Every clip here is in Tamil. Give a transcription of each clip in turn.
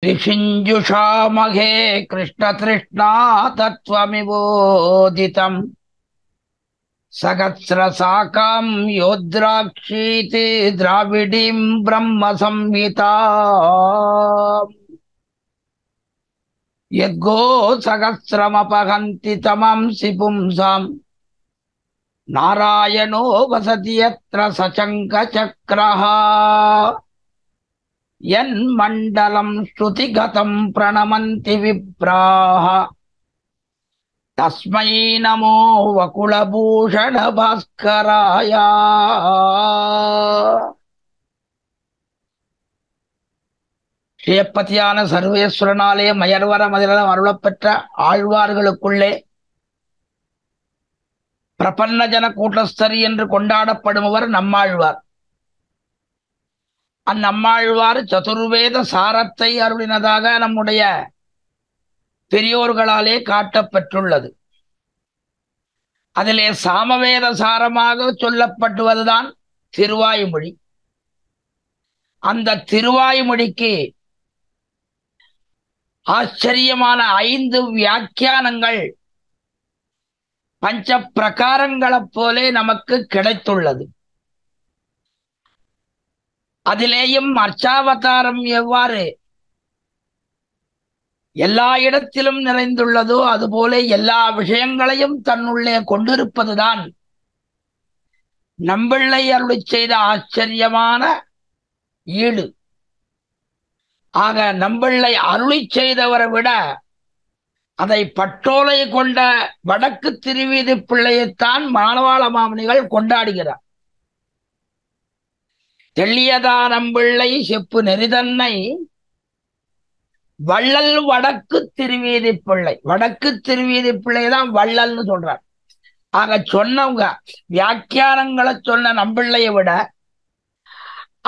ऋषिञ्जुषामहे कृष्णतृष्णा तत्त्वमिवोदितम् सहस्रशाखां योद्राक्षीति द्राविडीं ब्रह्म संहिता यद्गो सहस्रमपहन्ति तमंसि पुंसां नारायणो वसति यत्र सचङ्कचक्रः यन्मण्डलं श्रुतिगतं प्रणमन्ति विप्राः तस्मै नमो वकुलभूषण भास्कराय। ஸ்ரீயப்பதியான சர்வேஸ்வரனாலே மயர்வர மதிலம் அருளப்பெற்ற ஆழ்வார்களுக்குள்ளே பிரபன்னஜன கூட்டஸ்தரி என்று கொண்டாடப்படுபவர் நம்மாழ்வார். அந்நம்மாழ்வார் சதுர்வேத சாரத்தை அருளினதாக நம்முடைய பெரியோர்களாலே காட்டப்பெற்றுள்ளது. அதிலே சாமவேத சாரமாக சொல்லப்பட்டுவதுதான் திருவாய்மொழி. அந்த திருவாய்மொழிக்கு ஆச்சரியமான 5 வியாக்கியானங்கள் பஞ்ச பிரகாரங்களைப் போலே நமக்கு கிடைத்துள்ளது. அதிலேயும் அர்ச்சாவதாரம் எவ்வாறு எல்லா இடத்திலும் நிறைந்துள்ளதோ அதுபோல எல்லா விஷயங்களையும் தன்னுள்ளே கொண்டிருப்பதுதான் நம்பிள்ளை அருளிச் செய்த ஆச்சரியமான ஈடு. ஆக நம்பிள்ளை அருளிச் செய்தவரை விட அதை பட்டோலை கொண்ட வடக்கு திருவீதி பிள்ளையைத்தான் மானவாள மாமுனிகள் கொண்டாடுகிறார். தெள்ளியதா நம்பிள்ளை செப்பு நெறிதன்னை வள்ளல் வடக்கு திருவீதி பிள்ளை. வடக்கு திருவீதி பிள்ளைதான் வள்ளல்னு சொல்றார். ஆக சொன்னவங்க வியாக்கியானங்களை சொன்ன நம்பிள்ளையை விட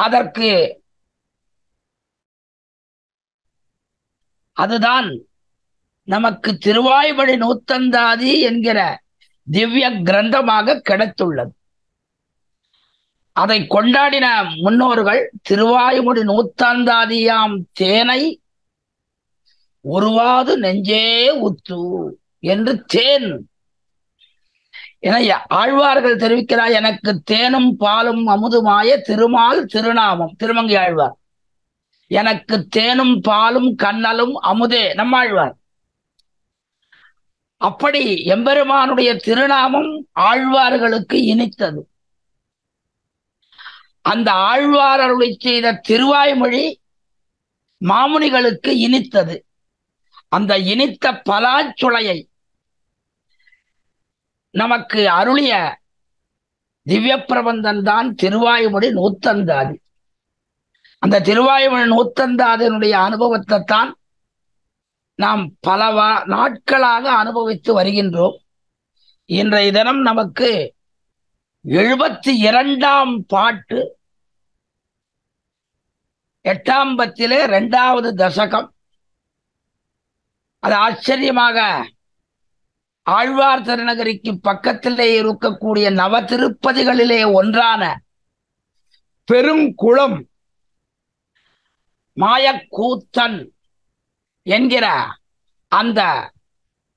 அதற்கு அதுதான் நமக்கு திருவாய்மொழி நூத்தந்தாதி என்கிற திவ்ய கிரந்தமாக கிடைத்துள்ளது. அதை கொண்டாடின முன்னோர்கள் திருவாய்மொழி நூத்தந்தாதியாம் தேனை ஒருவாது நெஞ்சே உத்து என்று தேன் என ஆழ்வார்கள் தெரிவிக்கிறார். எனக்கு தேனும் பாலும் அமுதுமாய திருமால் திருநாமம் திருமங்கை ஆழ்வார். எனக்கு தேனும் பாலும் கண்ணலும் அமுதே நம்மாழ்வார். அப்படி எம்பெருமானுடைய திருநாமம் ஆழ்வார்களுக்கு இனித்தது. அந்த ஆழ்வார் அருளிச் செய்த திருவாய்மொழி மாமுனிகளுக்கு இனித்தது. அந்த இனித்த பலாச்சுளையை நமக்கு அருளிய திவ்ய பிரபந்தன் தான் திருவாய்மொழி நூத்தந்தாதி. அந்த திருவாய்மொழி நூத்தந்தாதியினுடைய அனுபவத்தை தான் நாம் பல நாட்களாக அனுபவித்து வருகின்றோம். இன்றைய தினம் நமக்கு 72ஆம் பாட்டு, 8ஆம் பத்திலே 2வது தசகம். அது ஆச்சரியமாக ஆழ்வார் திருநகரிக்கு பக்கத்திலே இருக்கக்கூடிய நவ திருப்பதிகளிலே ஒன்றான பெருங்குளம் மாயக்கூத்தன் என்கிற அந்த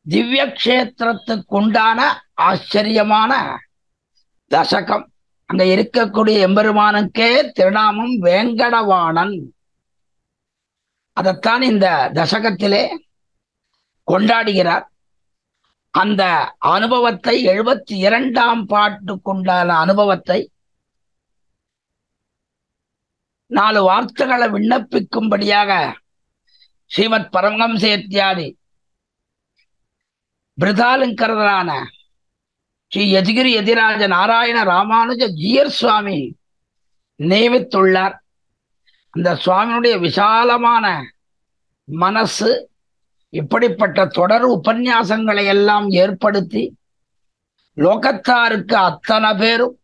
திவ்ய கஷேத்திரத்துக்குண்டான ஆச்சரியமான தசகம். அங்க இருக்கக்கூடிய எம்பெருமானுக்கே திருநாமம் வேங்கடவாணன். அதைத்தான் இந்த தசகத்திலே கொண்டாடுகிறார். அந்த அனுபவத்தை 72ஆம் பாட்டுக்குண்டான அனுபவத்தை 4 வார்த்தைகளை விண்ணப்பிக்கும்படியாக ஸ்ரீமத் பரமஹம்சேத்யாதி பிருதாலங்கரரான ஸ்ரீ யதிகிரி யதிராஜ நாராயண ராமானுஜ ஜீயர் சுவாமி நியமித்துள்ளார். அந்த சுவாமியுடைய விசாலமான மனசு இப்படிப்பட்ட தொடர் உபன்யாசங்களை எல்லாம் ஏற்படுத்தி லோகத்தாருக்கு அத்தனை பேரும்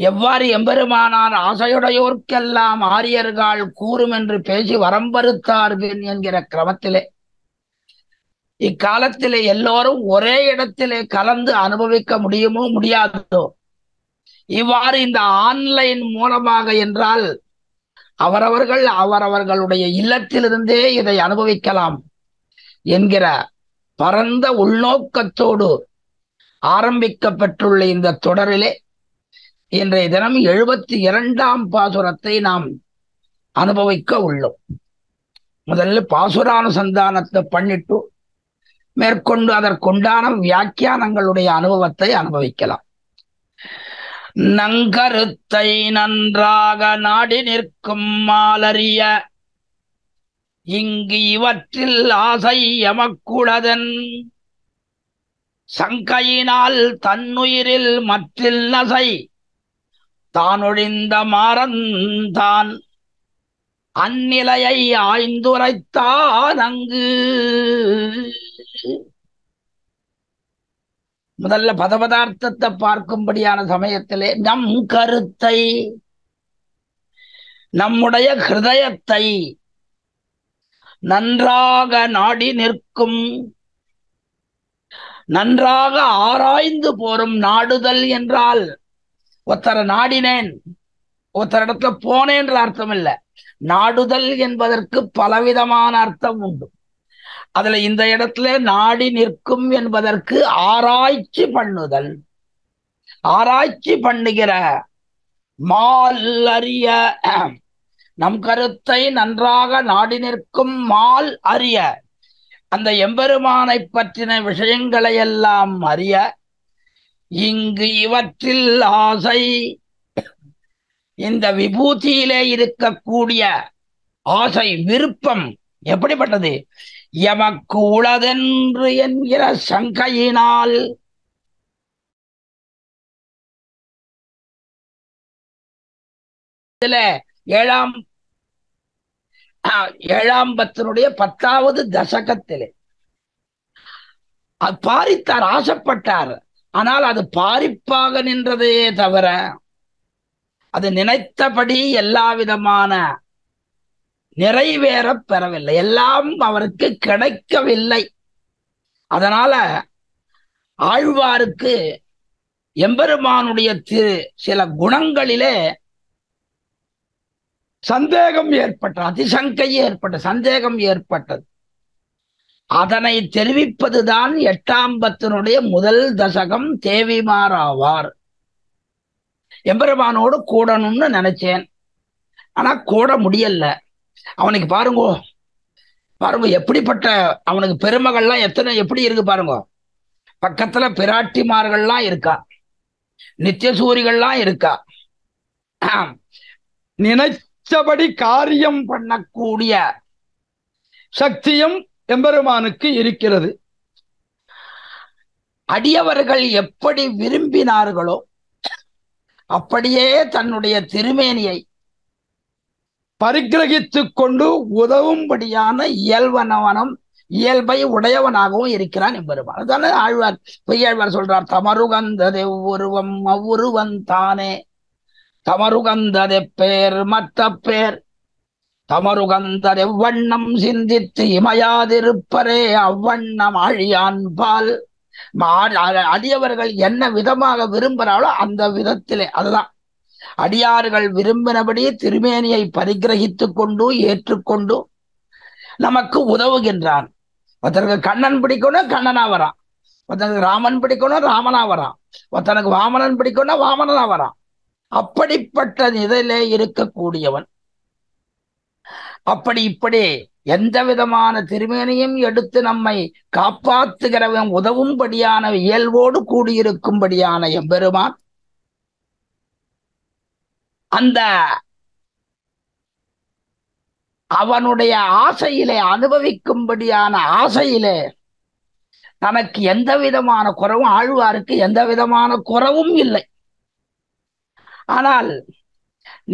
எவ்வாறு எம்பெருமானார் ஆசையுடையோர்க்கெல்லாம் ஆரியர்கள் கூறும் என்று பேசி வரம்பறுத்தார்கள் என்கிற கிரமத்திலே இக்காலத்திலே எல்லோரும் ஒரே இடத்திலே கலந்து அனுபவிக்க முடியுமோ முடியாதோ இவ்வாறு இந்த ஆன்லைன் மூலமாக என்றால் அவரவர்கள் அவரவர்களுடைய இல்லத்திலிருந்தே இதை அனுபவிக்கலாம் என்கிற பரந்த உள்நோக்கத்தோடு ஆரம்பிக்கப்பட்டுள்ள இந்த தொடரிலே இன்றைய தினம் 72ஆம் பாசுரத்தை நாம் அனுபவிக்க உள்ளோம். முதல்ல பாசுரானுசந்தானத்தை பண்ணிட்டு மேற்கொண்டு அதற்குண்டான வியாக்கியானங்களுடைய அனுபவத்தை அனுபவிக்கலாம். நங்கருத்தை நன்றாக நாடி நிற்கும் மாலறிய இங்கு இவற்றில் ஆசை எமக்குளதன் சங்கையினால் தன்னுயிரில் மற்றில் நசை தானொழிந்த மாறந்தான் அந்நிலையை ஆய்ந்துரைத்தான் அங்கு. முதல்ல பதபதார்த்தத்தை பார்க்கும்படியான சமயத்திலே நம் கருத்தை, நம்முடைய ஹிருதயத்தை நன்றாக நாடி நிற்கும், நன்றாக ஆராய்ந்து போரும். நாடுதல் என்றால் ஒருத்தர நாடினேன், ஒருத்தரிடத்துல போனேன்ற அர்த்தம் இல்லை. நாடுதல் என்பதற்கு பலவிதமான அர்த்தம் உண்டு. அதுல இந்த இடத்துல நாடி நிற்கும் என்பதற்கு ஆராய்ச்சி பண்ணுதல், ஆராய்ச்சி பண்ணுகிற மால் அறிய. நம் கருத்தை நன்றாக நாடி நிற்கும் மால் அறிய, அந்த எம்பெருமானை பற்றின விஷயங்களை எல்லாம் அறிய. இங்கு இவற்றில் ஆசை, இந்த விபூதியிலே இருக்கக்கூடிய ஆசை, விருப்பம் எப்படிப்பட்டது? எமக்கு உளதென்று என்கிற சங்கையினால். இதுல ஏழாம் பத்தினுடைய 10வது தசகத்திலே பாரித்தார், ஆசைப்பட்டார். ஆனால் அது பாரிப்பாக நின்றதே தவிர அது நினைத்தபடி எல்லா விதமான நிறைவேற பெறவில்லை, எல்லாம் அவருக்கு கிடைக்கவில்லை. அதனால ஆழ்வாருக்கு எம்பெருமானுடைய சில குணங்களிலே சந்தேகம் ஏற்பட்டது, அதிசங்கை ஏற்பட்டது, சந்தேகம் ஏற்பட்டது. அதனை தெரிவிப்பதுதான் 8ஆம் பத்தினுடைய முதல் தசகம். தேவிமாராவார். எம்பெருமானோடு கூடணும்னு நினைச்சேன், ஆனா கூட முடியல. அவனுக்கு பாருங்க பாருங்க எப்படிப்பட்ட அவனுக்கு பெருமகள்லாம் எத்தனை எப்படி இருக்கு பாருங்க. பக்கத்துல பிராட்டிமார்கள்லாம் இருக்கா, நித்தியசூரிகள்லாம் இருக்கா, நினைச்சபடி காரியம் பண்ணக்கூடிய சக்தியும் எம்பெருமானுக்கு இருக்கிறது. அடியவர்கள் எப்படி விரும்பினார்களோ அப்படியே தன்னுடைய திருமேனியை பரிகிரகித்துக் கொண்டு உதவும்படியான இயல்பை உடையவனாகவும் இருக்கிறான் எம்பெருமான். அதுதானே ஆழ்வார், பொய்யாழ்வார் சொல்றார், தமருகந்ததே உருவம் அவ்வுருவன் தானே, தமருகந்ததே பேர் மற்ற பேர், தமருகந்ததே வண்ணம் சிந்தித்து இமையாதிருப்பரே அவ்வண்ணம் ஆழியான் பால். அடியவர்கள் என்ன விதமாக விரும்புகிறாளோ அந்த விதத்திலே, அதுதான் அடியார்கள் விரும்பினபடி திருமேனியை பரிகிரகித்துக் கொண்டு ஏற்றுக்கொண்டு நமக்கு உதவுகின்றான். ஒருத்தனுக்கு கண்ணன் பிடிக்கணும், கண்ணனா வரான். ஒருத்தனுக்கு ராமன் பிடிக்கணும், ராமனா வரான். ஒருத்தனுக்கு வாமனன் பிடிக்கணும், வாமனனா வரான். அப்படிப்பட்ட நிலையிலே இருக்கக்கூடியவன். அப்படி இப்படி எந்த விதமான திருமேனியும் எடுத்து நம்மை காப்பாற்றுகிறவன், உதவும்படியான இயல்போடு கூடியிருக்கும்படியான எம்பெருமான் அந்த அவனுடைய ஆசையிலே, அனுபவிக்கும்படியான ஆசையிலே தனக்கு எந்த விதமான குறவும், ஆழ்வாருக்கு எந்த விதமான குறவும் இல்லை. ஆனால்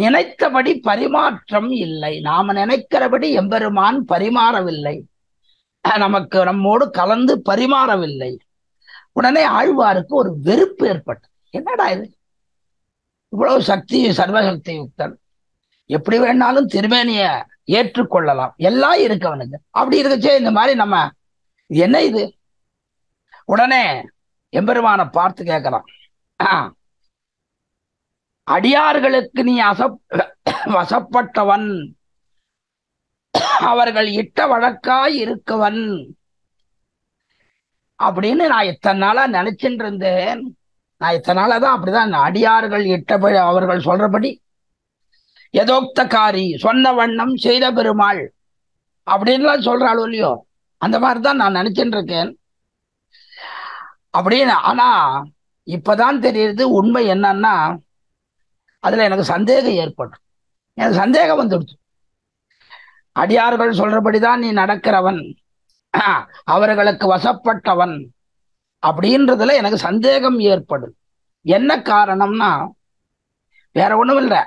நினைத்தபடி பரிமாற்றம் இல்லை. நாம நினைக்கிறபடி எம்பெருமான் பரிமாறவில்லை, நமக்கு நம்மோடு கலந்து பரிமாறவில்லை. உடனே ஆழ்வாருக்கு ஒரு வெறுப்பு ஏற்பட்டது. என்னடா இது, இவ்வளவு சக்தி, சர்வசக்தி யுக்தன், எப்படி வேணாலும் திருமேனிய ஏற்றுக்கொள்ளலாம், எல்லாம் இருக்கவனுக்கு. அப்படி இருக்கச்சே இந்த மாதிரி நம்ம என்ன இது? உடனே எம்பெருமானை பார்த்து கேட்கலாம், அடியார்களுக்கு நீ வசப்பட்டவன், அவர்கள் இட்ட வழக்காய் இருக்கவன் அப்படின்னு நான் இத்தனை நாளா நினைச்சுட்டு இருந்தேன். நான் இத்தனை நாளா தான் அப்படிதான் அடியார்கள் இட்டபடி அவர்கள் சொல்றபடி யதோக்தகாரி, சொன்ன வண்ணம் செய்த பெருமாள் அப்படின்லாம் சொல்றாள் இல்லையோ, அந்த மாதிரிதான் நான் நினைச்சுட்டு இருக்கேன் அப்படின்னு. ஆனா இப்பதான் தெரியுது உண்மை என்னன்னா, அதுல எனக்கு சந்தேகம் ஏற்படும். எனக்கு சந்தேகம் வந்துடுச்சு. அடியார்கள் சொல்றபடிதான் நீ நடக்கிறவன், அவர்களுக்கு வசப்பட்டவன் அப்படின்றதுல எனக்கு சந்தேகம் ஏற்படும். என்ன காரணம்னா வேற ஒண்ணும் இல்லை,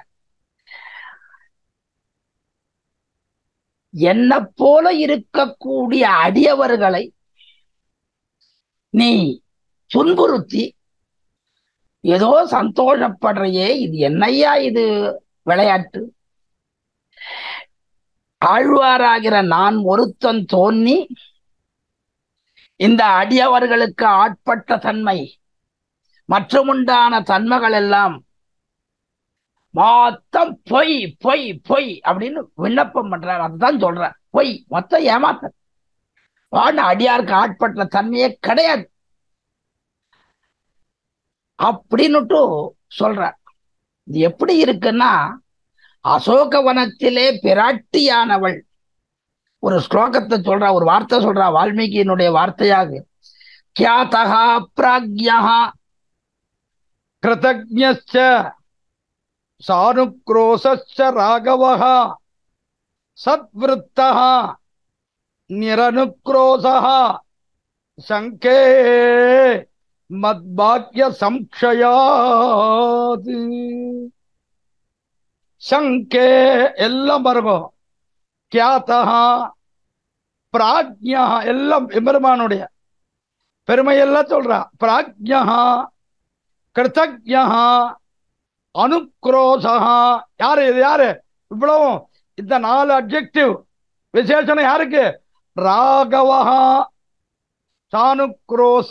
என்ன போல இருக்கக்கூடிய அடியவர்களை நீ துன்புறுத்தி ஏதோ சந்தோஷப்படுறையே, இது என்னையா இது விளையாட்டு? ஆழ்வாராகிற நான் ஒருத்தன் தோன்றி இந்த அடியவர்களுக்கு ஆட்பட்ட தன்மை மற்றுமுண்டான தன்மைகள் எல்லாம் மொத்தம் பொய் பொய் பொய் அப்படின்னு விண்ணப்பம் பண்றார். அதுதான் சொல்றார், பொய், மொத்தம் ஏமாத்த. அடியாருக்கு ஆட்பட்ட தன்மையே கிடையாது அப்படின்னுட்டு சொல்றார். இது எப்படி இருக்குன்னா, அசோகவனத்திலே பிராட்டியானவள் ஒரு ஸ்லோகத்தை சொல்றா, ஒரு வார்த்தை சொல்றா, வால்மீகியினுடைய வார்த்தையாக, கியாதஹா ப்ராக்ஞஹ கிருதஜ்ஞஸ்ச சானுக்ரோசஸ்ச ராகவஹ சத்விருத்தஹ நிரனுக்ரோசஹ சங்கே மத்பாக்ய சம்சயாத். சங்கே எல்லாம் பாருங்க, கியாதஹா பிராக்ஞா எல்லாம் எம்பெருமானுடைய பெருமையெல்லாம் சொல்றா. பிராக்ஞா கிருதஜ்ஞா அனுக்ரோசா. யாரு இது? யாரு இவ்வளவு? இந்த 4 அட்ஜெக்டிவ் விசேஷனம் யாருக்கு? ராகவா சானுக்ரோச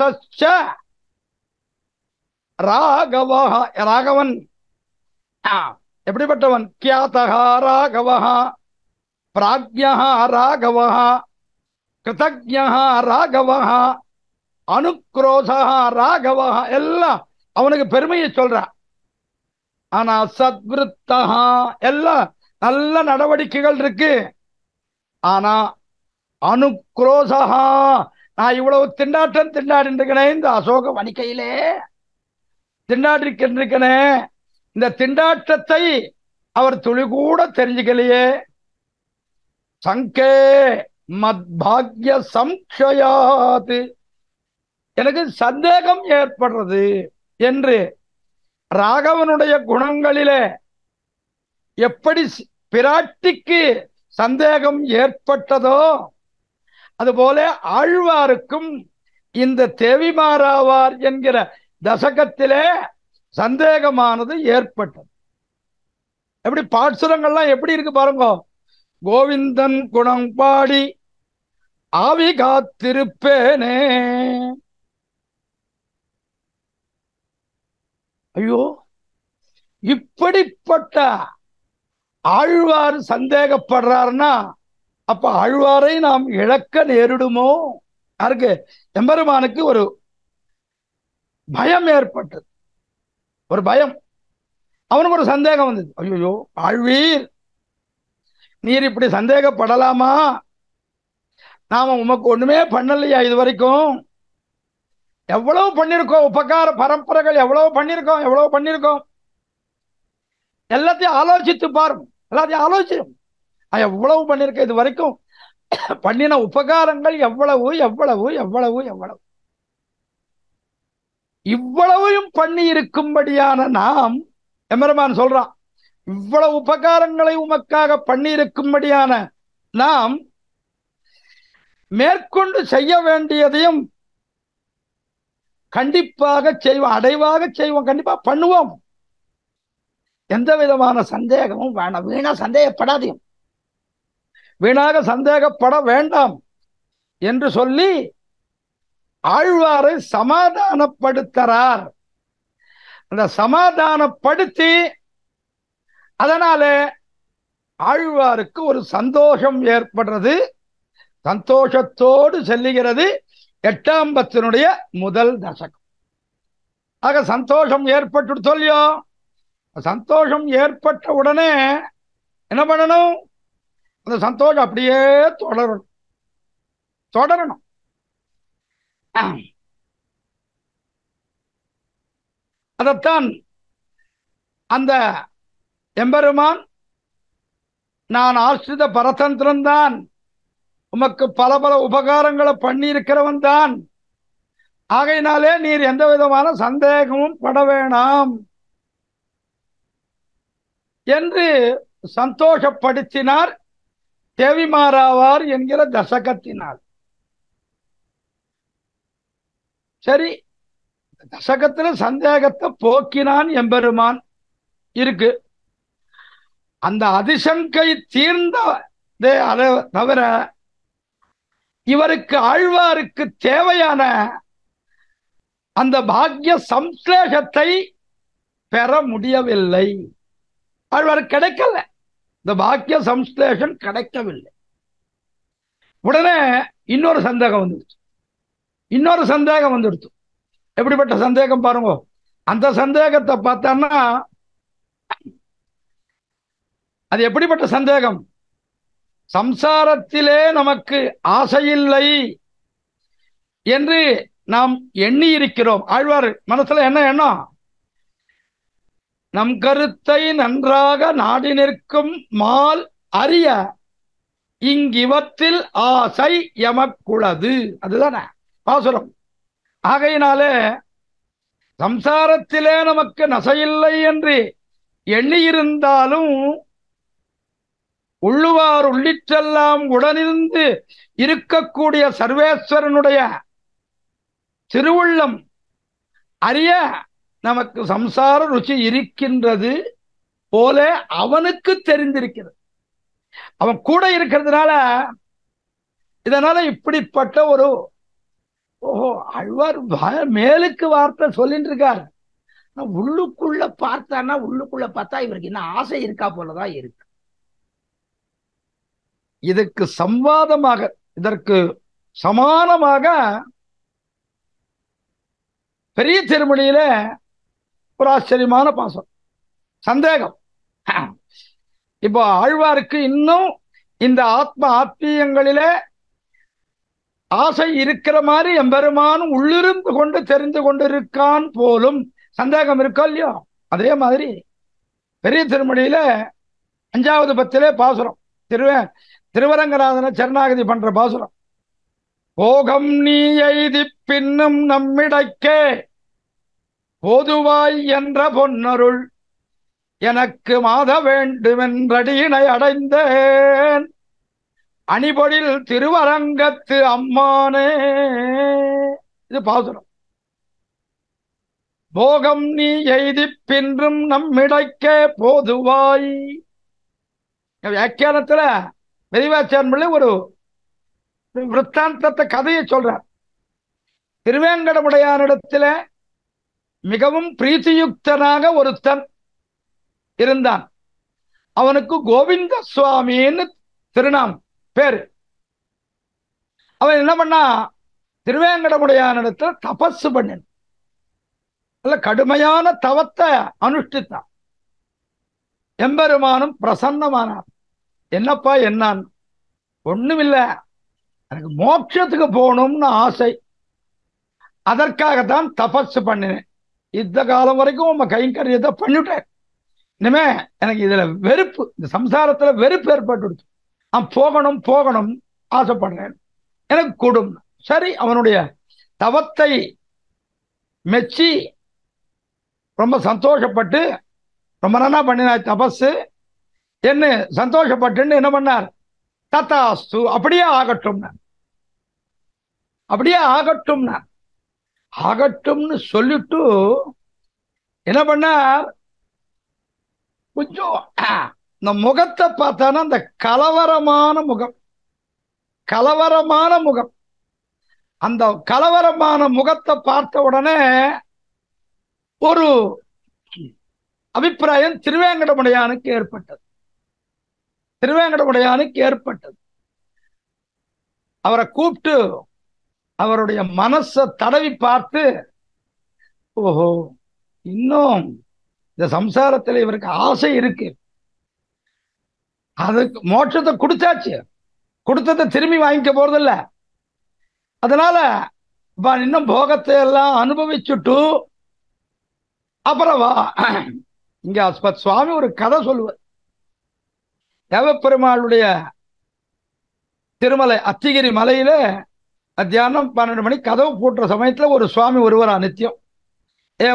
ராகவா. ராகவன் எப்படிப்பட்டவன்? கியாதஹா ராகவா, பிராக்ஞா ராகவா, கிருதஜ்ஞா ராகவா, அனுக்ரோசா ராகவா, எல்லாம் அவனுக்கு பெருமையை சொல்ற. ஆனா சத்விருத்தா எல்லாம் நல்ல நடவடிக்கைகள் இருக்கு. ஆனா அனுக்ரோசா, நான் இவ்வளவு திண்டாட்டம் திண்டாடிருக்கனே, இந்த அசோக வணிக்கையிலே திண்டாடிருக்கனே, இந்த திண்டாட்டத்தை அவர் துளி கூட தெரிஞ்சுக்கலையே. சங்கே மத்பாக்ய சம்சயாத், எனக்கு சந்தேகம் ஏற்படுறது என்று ராகவனுடைய குணங்களிலே எப்படி பிராட்டிக்கு சந்தேகம் ஏற்பட்டதோ அதுபோல ஆழ்வாருக்கும் இந்த தேவிமாராவார் என்கிற தசகத்திலே சந்தேகமானது ஏற்பட்டது. எப்படி பாட்சுரங்கள்லாம் எப்படி இருக்கு பாருங்க. கோவிந்தன் குணம் பாடி ஆவி காத்திருப்பேனே. ஐயோ, இப்படிப்பட்ட ஆழ்வார் சந்தேகப்படுறாருன்னா அப்ப ஆழ்வாரை நாம் இழக்க நேரிடுமோ? யாருக்கு? எம்பெருமானுக்கு ஒரு பயம் ஏற்பட்டது, ஒரு பயம். அவனுக்கு ஒரு சந்தேகம் வந்தது. ஐயோ, ஆழ்வீர், நீர் இப்படி சந்தேகப்படலாமா? நாம உமக்கு ஒண்ணுமே பண்ணலையா இது வரைக்கும்? எவ்வளவு பண்ணிருக்கோம், உபகார பரம்பரைகள் எவ்வளவு பண்ணிருக்கோம். எல்லாத்தையும் ஆலோசித்து பாரும், எல்லாத்தையும் ஆலோசிக்கும். எவ்வளவு பண்ணிருக்க இது வரைக்கும், பண்ணின உபகாரங்கள் எவ்வளவு எவ்வளவு எவ்வளவு எவ்வளவு. இவ்வளவையும் பண்ணி இருக்கும்படியான நாம், எம்பெருமான் சொல்றான், இவ்வளவு உபகாரங்களை உமக்காக பண்ணி இருக்கும்படியான நாம் மேற்கொண்டு செய்ய வேண்டியதையும் கண்டிப்பாக செய்வோம், அடைவாக செய்வோம், கண்டிப்பா பண்ணுவோம். எந்த விதமான சந்தேகமும் வேணாம். வீணா சந்தேகப்படாதையும், வீணாக சந்தேகப்பட வேண்டாம் என்று சொல்லி ஆழ்வாரை சமாதானப்படுத்துறார். அந்த சமாதானப்படுத்தி அதனாலே ஆழ்வாருக்கு ஒரு சந்தோஷம் ஏற்படுறது. சந்தோஷத்தோடு செல்லுகிறது 8ஆம் பத்தினுடைய முதல் தசகம். ஆக சந்தோஷம் ஏற்பட்டு சொல்லியோ, சந்தோஷம் ஏற்பட்ட உடனே என்ன பண்ணணும்? அந்த சந்தோஷம் அப்படியே தொடரணும் தொடரணும். அதத்தான் அந்த எம்பெருமான், நான் ஆசிரித பரதந்திரன் தான், உமக்கு பல பல உபகாரங்களை பண்ணி இருக்கிறவன் தான், ஆகையினாலே நீர் எந்த விதமான சந்தேகமும் பட வேணாம் என்று சந்தோஷப்படுத்தினார் தேவிமாராவார் என்கிற தசகத்தினால். சரி, தசகத்துல சந்தேகத்தை போக்கினான் எம்பெருமான் இருக்கு. அந்த அதிசங்கை தீர்ந்ததே தவிர இவருக்கு ஆழ்வாருக்கு தேவையான அந்த பாக்ய சம்ஸ்லேஷத்தை பெற முடியவில்லை. ஆழ்வாருக்கு கிடைக்கல, இந்த பாக்கிய சம்ஸ்லேஷன் கிடைக்கவில்லை. உடனே இன்னொரு சந்தேகம் வந்துடுச்சு. எப்படிப்பட்ட சந்தேகம் பாருங்க. அந்த சந்தேகத்தை பார்த்தோம்னா அது எப்படிப்பட்ட சந்தேகம்? சம்சாரத்திலே நமக்கு ஆசையில்லை என்று நாம் எண்ணி இருக்கிறோம். ஆழ்வார் மனசுல என்ன எண்ணம்? நம் கருத்தை நன்றாக நாடி நிற்கும் மால் அறிய இங்கிவத்தில் ஆசை எமக்குளது. அதுதானே பாசுரம். ஆகையினாலே சம்சாரத்திலே நமக்கு நசையில்லை என்று எண்ணியிருந்தாலும் உள்ளுவார் உள்ளிட்டெல்லாம் உடனிருந்து இருக்கக்கூடிய சர்வேஸ்வரனுடைய திருவுள்ளம் அறிய நமக்கு சம்சார ருச்சி இருக்கின்றது போல அவனுக்கு தெரிந்திருக்கிறது. அவன் கூட இருக்கிறதுனால இதனால இப்படிப்பட்ட ஒரு ஆழ்வார் மேலுக்கு வார்த்தை சொல்லிட்டு இருக்கார். உள்ளுக்குள்ள பார்த்தான்னா, உள்ளுக்குள்ள பார்த்தா இவருக்கு என்ன ஆசை இருக்கா போலதான் இருக்கு. இதுக்கு சம்வாதமாக, இதற்கு சமானமாக பெரிய திருமொழியில ஒரு ஆச்சரியமான பாசம் சந்தேகம். இப்போ ஆழ்வாருக்கு இன்னும் இந்த ஆத்மீயங்களிலே ஆசை இருக்கிற மாதிரி எம்பெருமானும் உள்ளிருந்து கொண்டு தெரிந்து கொண்டிருக்கான் போலும் சந்தேகம் இருக்கோ இல்லையோ, அதே மாதிரி பெரிய திருமொழியில 5வது பத்திலே பாசுரம், திருவரங்கநாதன சரணாகதி பண்ற பாசுரம். போகம் நீ எய்தி பின்னும் நம்மிடைக்கே போதுவாய் என்ற பொன்னருள் எனக்கு மாத வேண்டுமென்றடியினை அடைந்தேன் அணிபொழில் திருவரங்கத்து அம்மானே. இது பாசுரம். போகம் நீ எய்தி பின்றும் நம்மிடைக்கே போதுவாய். வியாக்கியானத்துல பெரியவாச்சான் பிள்ளை ஒரு விற்த்தாந்தத்தை கதையை சொல்றார். திருவேங்கடமுடையானிடத்துல மிகவும் பிரீத்தியுக்தனாக ஒருத்தன் இருந்தான். அவனுக்கு கோவிந்த சுவாமின்னு திருநாமம் பேரு. அவன் என்ன பண்ணா, திருவேங்கடமுடையானிடத்துல தபசு பண்ணினான். நல்ல கடுமையான தவத்தை அனுஷ்டித்தான். எம்பெருமானும் பிரசன்னமானார். என்னப்பா என்னான்? ஒண்ணுமில்ல, எனக்கு மோட்சத்துக்கு போகணும்னு ஆசை, அதற்காகத்தான் தபசு பண்ணினேன். இந்த காலம் வரைக்கும் உங்க கைங்கரியத்தை பண்ணிவிட்டேன். இனிமே எனக்கு இதுல வெறுப்பு, இந்த சம்சாரத்துல வெறுப்பு ஏற்பட்டு நான் போகணும் போகணும் ஆசைப்படுறேன், எனக்கு கூடும். சரி, அவனுடைய தவத்தை மெச்சி ரொம்ப சந்தோஷப்பட்டு, ரொம்ப நல்லா பண்ணினார் தபசு என்ன சந்தோஷப்பட்டு என்ன பண்ணார், தத்தாஸ்து அப்படியே ஆகட்டும், அப்படியே ஆகட்டும் ஆகட்டும்னு சொல்லிட்டு என்ன பண்ணார், கொஞ்சம் இந்த முகத்தை பார்த்தானா அந்த கலவரமான முகம், கலவரமான முகம். அந்த கலவரமான முகத்தை பார்த்த உடனே ஒரு அபிப்பிராயம் திருவேங்கடமுடையானுக்கு ஏற்பட்டது. திருவேங்கடமுடையானுக்கு ஏற்பட்டது. அவரை கூப்பிட்டு அவருடைய மனசை தடவி பார்த்து, ஓஹோ, இன்னும் இந்த சம்சாரத்தில் இவருக்கு ஆசை இருக்கு, அதுக்கு மோட்சத்தை கொடுத்தாச்சு, கொடுத்ததை திரும்பி வாங்கிக்க போறதில்ல, அதனால இன்னும் போகத்தை எல்லாம் அனுபவிச்சுட்டு அப்புறம் வா. இங்க சுவாமி ஒரு கதை சொல்லுவார். தேவப்பெருமாளுடைய திருமலை அத்திகிரி மலையில மத்தியானம் 12 மணி கதவு பூட்டுற சமயத்துல ஒரு சுவாமி ஒருவரா நித்தியம்,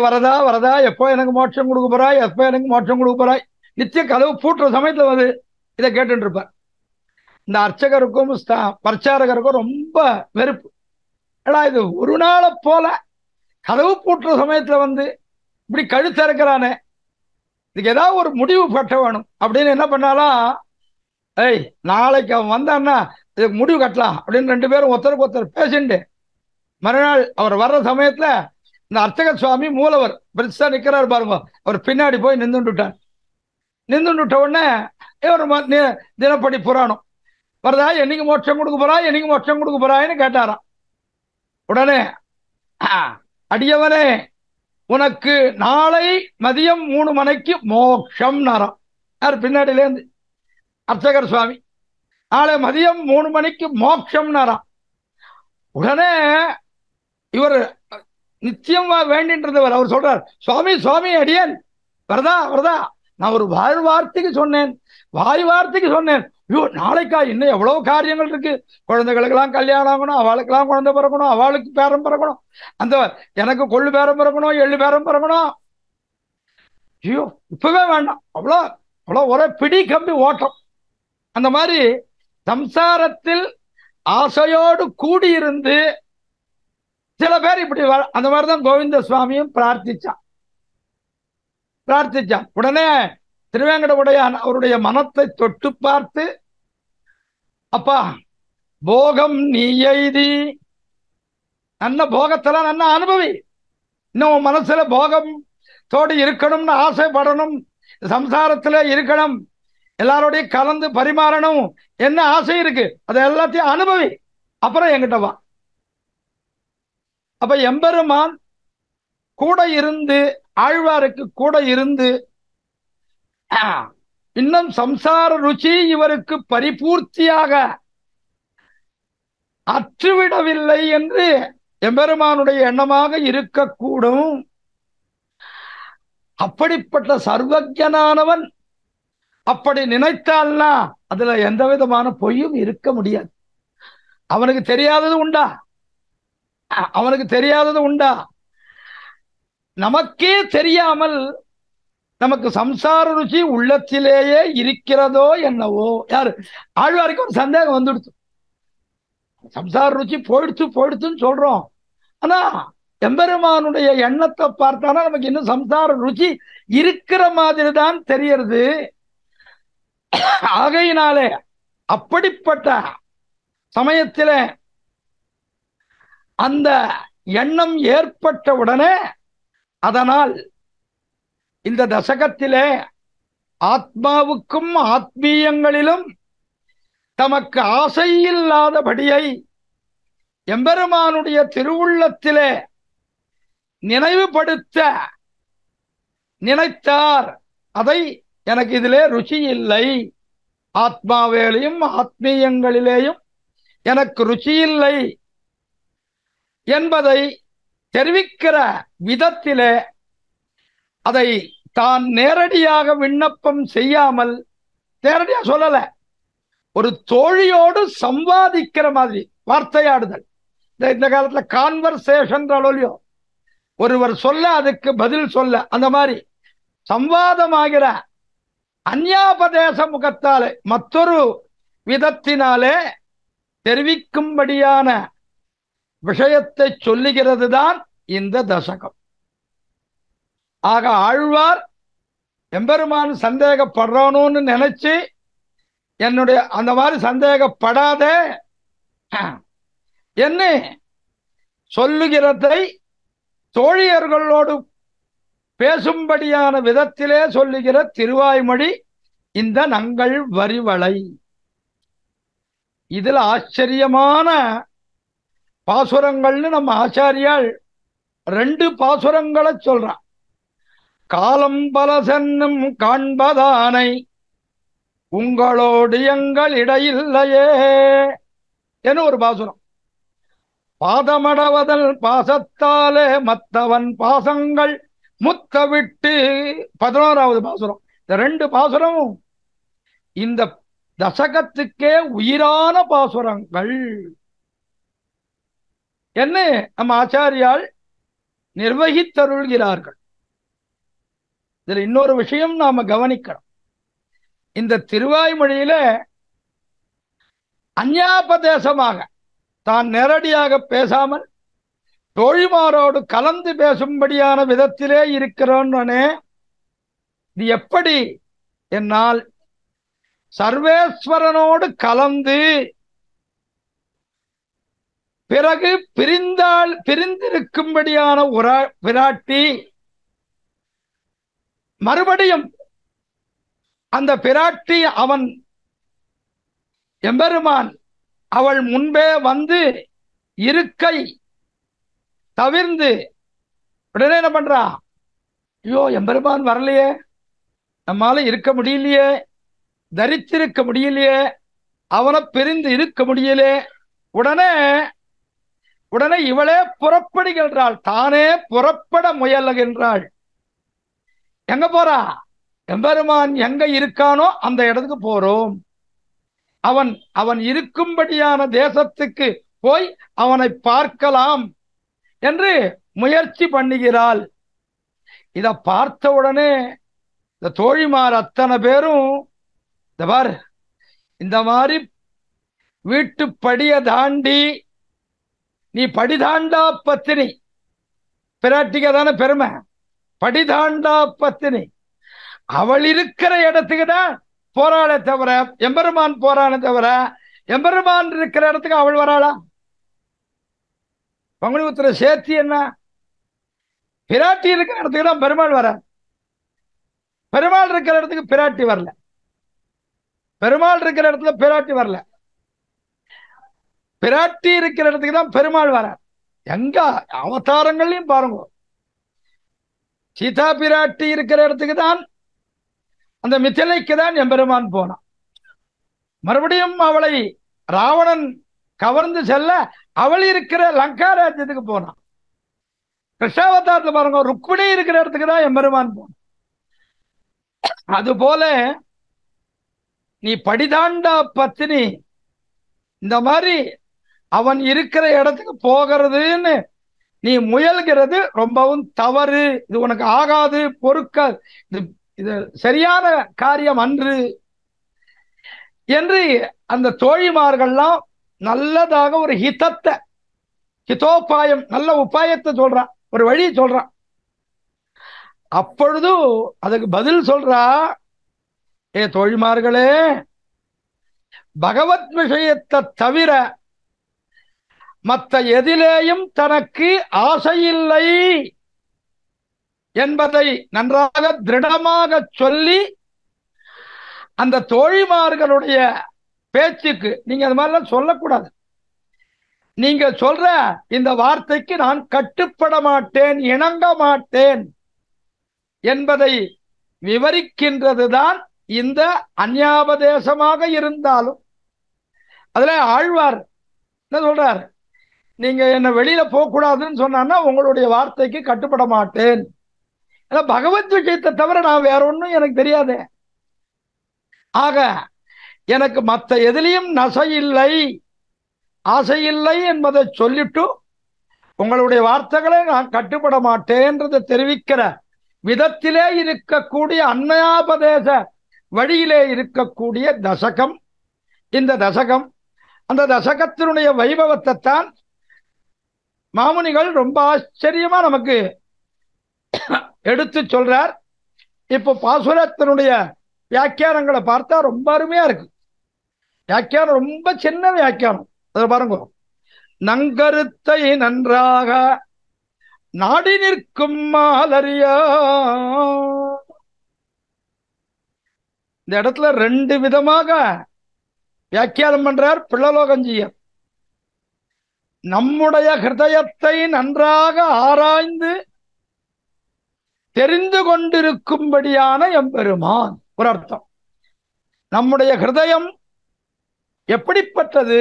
வரதா வரதா, எப்போ எனக்கு மோட்சம் கொடுக்க போறாய், எப்போ எனக்கு மோட்சம் கொடுக்க போறாய், நித்தியம் கதவு பூட்டுற சமயத்துல வந்து இதை கேட்டுட்டு இருப்பார். இந்த அர்ச்சகருக்கும் பிரச்சாரகருக்கும் ரொம்ப வெறுப்பு. ஏடா இது ஒரு நாளை போல கதவு பூட்டுற சமயத்துல வந்து இப்படி கழுத்தறுக்கிறானே, இதுக்கு ஏதாவது ஒரு முடிவு கட்ட வேணும் அப்படின்னு என்ன பண்ணாலாம், நாளைக்கு அவன் வந்தான்னா இதுக்கு முடிவு கட்டலாம் அப்படின்னு 2 பேரும் ஒருத்தருக்கு ஒருத்தர் பேசிண்டு மறுநாள் அவர் வர்ற சமயத்துல இந்த அர்ச்சக சுவாமி மூலவர் பெருசா நிக்கிறார் பாருங்க, அவர் பின்னாடி போய் நின்றுட்டார். நின்றுட்ட உடனே இவர் தினப்படி புராணம் வரதா, என்னைக்கு மோட்சம் கொடுக்க போறாய், என்னைக்கு மோட்சம் கொடுக்க போறாய்ன்னு கேட்டாராம். உடனே அடியவனே, உனக்கு நாளை மதியம் 3 மணிக்கு மோட்சம் நாராம். யார் பின்னாடியிலேருந்து அர்ச்சகர் சுவாமி, நாளை மதியம் 3 மணிக்கு மோட்சம் நாராம். உடனே இவர் நிச்சயமா வேண்டின்றவர் அவர் சொல்றார், சுவாமி சுவாமி அடியன் வரதா வரதா, நான் ஒரு வாய் வார்த்தைக்கு சொன்னேன், ஐயோ நாளைக்கா இன்னும் எவ்வளவு காரியங்கள் இருக்கு, குழந்தைகளுக்கெல்லாம் கல்யாணம் ஆகணும், அவளுக்கெல்லாம் குழந்தை பிறக்கணும், அவளுக்கு பேரம் பிறக்கணும், அந்த எனக்கு கொள்ளு பேரம் பிறக்கணும், எள்ளு பேரம் பிறக்கணும், ஐயோ இப்பவே வேண்டாம், அவ்வளோ அவ்வளோ ஒரே பிடி கம்பி ஓட்டம். அந்த மாதிரி சம்சாரத்தில் ஆசையோடு கூடியிருந்து சில பேர் இப்படி அந்த மாதிரிதான் கோவிந்த சுவாமியும் பிரார்த்திச்சான். உடனே திருவேங்கடமுடையான் அவருடைய மனத்தை தொட்டு பார்த்து, அப்பா போகம் நீ எய்தி நல்ல போகத்தெல்லாம் நல்ல அனுபவி, இன்னும் மனசுல போகம் தோடு இருக்கணும்னு ஆசைப்படணும், சம்சாரத்துல இருக்கணும், எல்லாரோடையும் கலந்து பரிமாறணும், என்ன ஆசை இருக்கு அதை எல்லாத்தையும் அனுபவி, அப்புறம் என்கிட்ட வா. அப்ப எம்பெருமான் கூட இருந்து, ஆழ்வாருக்கு கூட இருந்து, இன்னும் சம்சார ருச்சி இவருக்கு பரிபூர்த்தியாக அற்றுவிடவில்லை என்று எம்பெருமானுடைய எண்ணமாக இருக்கக்கூடும். அப்படிப்பட்ட சர்வஜனானவன் அப்படி நினைத்தால்னா அதுல எந்த விதமான பொய்யும் இருக்க முடியாது. அவனுக்கு தெரியாதது உண்டா? நமக்கே தெரியாமல் நமக்கு சம்சார ருச்சி உள்ளத்திலேயே இருக்கிறதோ என்னவோ. யாரு ஆழ்வாருக்கு ஒரு சந்தேகம் வந்துடுச்சு, சம்சார ருச்சி போயிடுத்துன்னு சொல்றோம், ஆனா எம்பெருமானுடைய எண்ணத்தை பார்த்தானா நமக்கு இன்னும் சம்சார ருச்சி இருக்கிற மாதிரி தான் தெரியறது. ஆகையினாலே அப்படிப்பட்ட சமயத்தில அந்த எண்ணம் ஏற்பட்ட உடனே, அதனால் இந்த தசகத்திலே ஆத்மாவுக்கும் ஆத்மீயங்களிலும் தமக்கு ஆசையில்லாதபடியை எம்பெருமானுடைய திருவுள்ளத்திலே நினைவுபடுத்த நினைத்தார். அதை எனக்கு இதிலே ருச்சி இல்லை, ஆத்மாவேலையும் ஆத்மீயங்களிலேயும் எனக்கு ருச்சி இல்லை என்பதை தெரிவிக்கிற விதத்திலே அதை தான் நேரடியாக விண்ணப்பம் செய்யாமல், நேரடியா சொல்லல, ஒரு தோழியோடு சம்வாதிக்கிற மாதிரி வார்த்தையாடுதல். இந்த காலத்துல கான்வர்சேஷன் அலோலியோ, ஒருவர் சொல்ல அதுக்கு பதில் சொல்ல, அந்த மாதிரி சம்வாதமாகிற அந்யாபதேச முகத்தாலே மற்றொரு விதத்தினாலே தெரிவிக்கும்படியான விஷயத்தை சொல்லுகிறது தான் இந்த தசகம். ஆக ஆழ்வார் எம்பெருமான் சந்தேகப்படுறானோன்னு நினைச்சு என்னுடைய அந்த மாதிரி சந்தேகப்படாதே என்ன சொல்லுகிறதை தோழியர்களோடு பேசும்படியான விதத்திலே சொல்லுகிற திருவாய்மொழி இந்த நங்கள் வரிவளை. இதுல ஆச்சரியமான பாசுரங்கள்னு நம்ம ஆச்சாரியால் 2 பாசுரங்களை சொல்றான். காலம் பல சென்னும் காண்பதானை உங்களோடு எங்கள் இடையில்லையே என ஒரு பாசுரம். பாதமடவதல் பாசத்தாலே மத்தவன் பாசங்கள் முத்த விட்டு 11வது பாசுரம். இந்த 2 பாசுரமும் இந்த தசகத்துக்கே உயிரான பாசுரங்கள் என்ன நம்ம ஆச்சாரியால் நிர்வகித்தருள்கிறார்கள். இதுல இன்னொரு விஷயம் நாம கவனிக்கணும். இந்த திருவாய்மொழியில அந்யாபதேசமாக தான் நேரடியாக பேசாமல் தோழிமாரோடு கலந்து பேசும்படியான விதத்திலே இருக்கிறோன்னே. இது எப்படி என்னால் சர்வேஸ்வரனோடு கலந்து பிறகு பிரிந்திருக்கும்படியான ஒரு பிராட்டி மறுபடியும் அந்த பிராட்டி அவன் எம்பெருமான் அவள் முன்பே வந்து இருக்கை தவிர்ந்து உடனே என்ன பண்றா? ஐயோ, எம்பெருமான் வரலையே, நம்மால இருக்க முடியலையே, தரித்திருக்க முடியலையே, அவனை பிரிந்து இருக்க முடியலே. உடனே இவளே புறப்படுகின்றாள், தானே புறப்பட முயலுகின்றாள். எங்க போறா? எம்பெருமான் எங்க இருக்கானோ அந்த இடத்துக்கு போறோம். அவன் இருக்கும்படியான தேசத்துக்கு போய் அவனை பார்க்கலாம் என்று முயற்சி பண்ணுகிறாள். இத பார்த்த உடனே இந்த தோழிமார் அத்தனை பேரும் இந்த மாதிரி வீட்டு படிய தாண்டி நீ படிதாண்டா பத்தினி, பிராட்டிக்கு தானே பெருமை, படிதாண்டா பத்தினி, அவள் இருக்கிற இடத்துக்கு தான் போராளே தவிர எம்பெருமான் போரானே தவிர எம்பெருமான் இருக்கிற இடத்துக்கு அவள் வராளா? பங்குனி உத்திர சேர்த்தி என்ன? பிராட்டி இருக்கிற இடத்துக்கு தான் பெருமாள் வர, பெருமாள் இருக்கிற இடத்துக்கு பிராட்டி வரல, பெருமாள் இருக்கிற இடத்துல பிராட்டி வரல, பிராட்டி இருக்கிற இடத்துக்கு தான் பெருமாள் வர. எங்க அவதாரங்களையும் பாருங்க, சீதா பிராட்டி இருக்கிற இடத்துக்கு தான் அந்த மிथिலைக்கு தான் எம்பெருமான் போனான். மறுபடியும் அவளை ராவணன் கவர்ந்து செல்ல அவள் இருக்கிற லங்கா ராஜ்யத்துக்கு போனான். கிருஷ்ணாவதாரத்தில் பாருங்க, ருக்மிணி இருக்கிற இடத்துக்கு தான் எம்பெருமான் போனான். அதுபோல நீ படிதாண்டா பத்தினி, இந்த மாதிரி அவன் இருக்கிற இடத்துக்கு போகிறதுன்னு நீ முயல்கிறது ரொம்பவும் தவறு. இது உனக்கு ஆகாது, பொறுக்க, இது சரியான காரியம் அன்று என்று அந்த தோழிமார்கள்லாம் நல்லதாக ஒரு ஹிதோபாயம், நல்ல உபாயத்தை சொல்றான், ஒரு வழி சொல்றான். அப்பொழுது அதுக்கு பதில் சொல்றா, ஏ தோழிமார்களே, பகவத் விஷயத்தை தவிர மற்ற எதிலேயும் தனக்கு ஆசையில்லை என்பதை நன்றாக திருடமாக சொல்லி அந்த தோழிமார்களுடைய பேச்சுக்கு நீங்க அது மாதிரிலாம் சொல்லக்கூடாது. நீங்க சொல்ற இந்த வார்த்தைக்கு நான் கட்டுப்பட மாட்டேன், இணங்க மாட்டேன் என்பதை விவரிக்கின்றதுதான் இந்த அந்யாபதேசமாக இருந்தாலும். அதுல ஆழ்வார் என்ன சொல்றார்? நீங்க என்ன வெளியில போக கூடாதுன்னு சொன்னா உங்களுடைய வார்த்தைக்கு கட்டுப்பட மாட்டேன். பகவத் விஷயத்தை தவிர நான் வேற ஒன்றும் எனக்கு தெரியாது. ஆக எனக்கு மற்ற எதிலையும் நசையில்லை, ஆசையில்லை என்பதை சொல்லிட்டு உங்களுடைய வார்த்தைகளை நான் கட்டுப்பட மாட்டேன்றதை தெரிவிக்கிற விதத்திலே இருக்கக்கூடிய அந்யாபதேச வழியிலே இருக்கக்கூடிய தசகம் இந்த தசகம். அந்த தசகத்தினுடைய வைபவத்தை தான் மாமுனிகள் ரொம்ப ஆச்சரியமா நமக்கு எடுத்து சொல்றார். இப்போ பாசுரத்தினுடைய வியாக்கியானங்களை பார்த்தா ரொம்ப அருமையா இருக்கு. வியாக்கியானம் ரொம்ப சின்ன வியாக்கியானம். அதை பாருங்க, நங்கருத்தை நன்றாக நாடி நிற்கும் மாலரியா, இந்த இடத்துல ரெண்டு விதமாக வியாக்கியானம் பண்றார் பிள்ளலோகஞ்சியர். நம்முடைய ஹிருதயத்தை நன்றாக ஆராய்ந்து தெரிந்து கொண்டிருக்கும்படியான எம்பெருமான் ஒரு அர்த்தம். நம்முடைய ஹிருதயம் எப்படிப்பட்டது,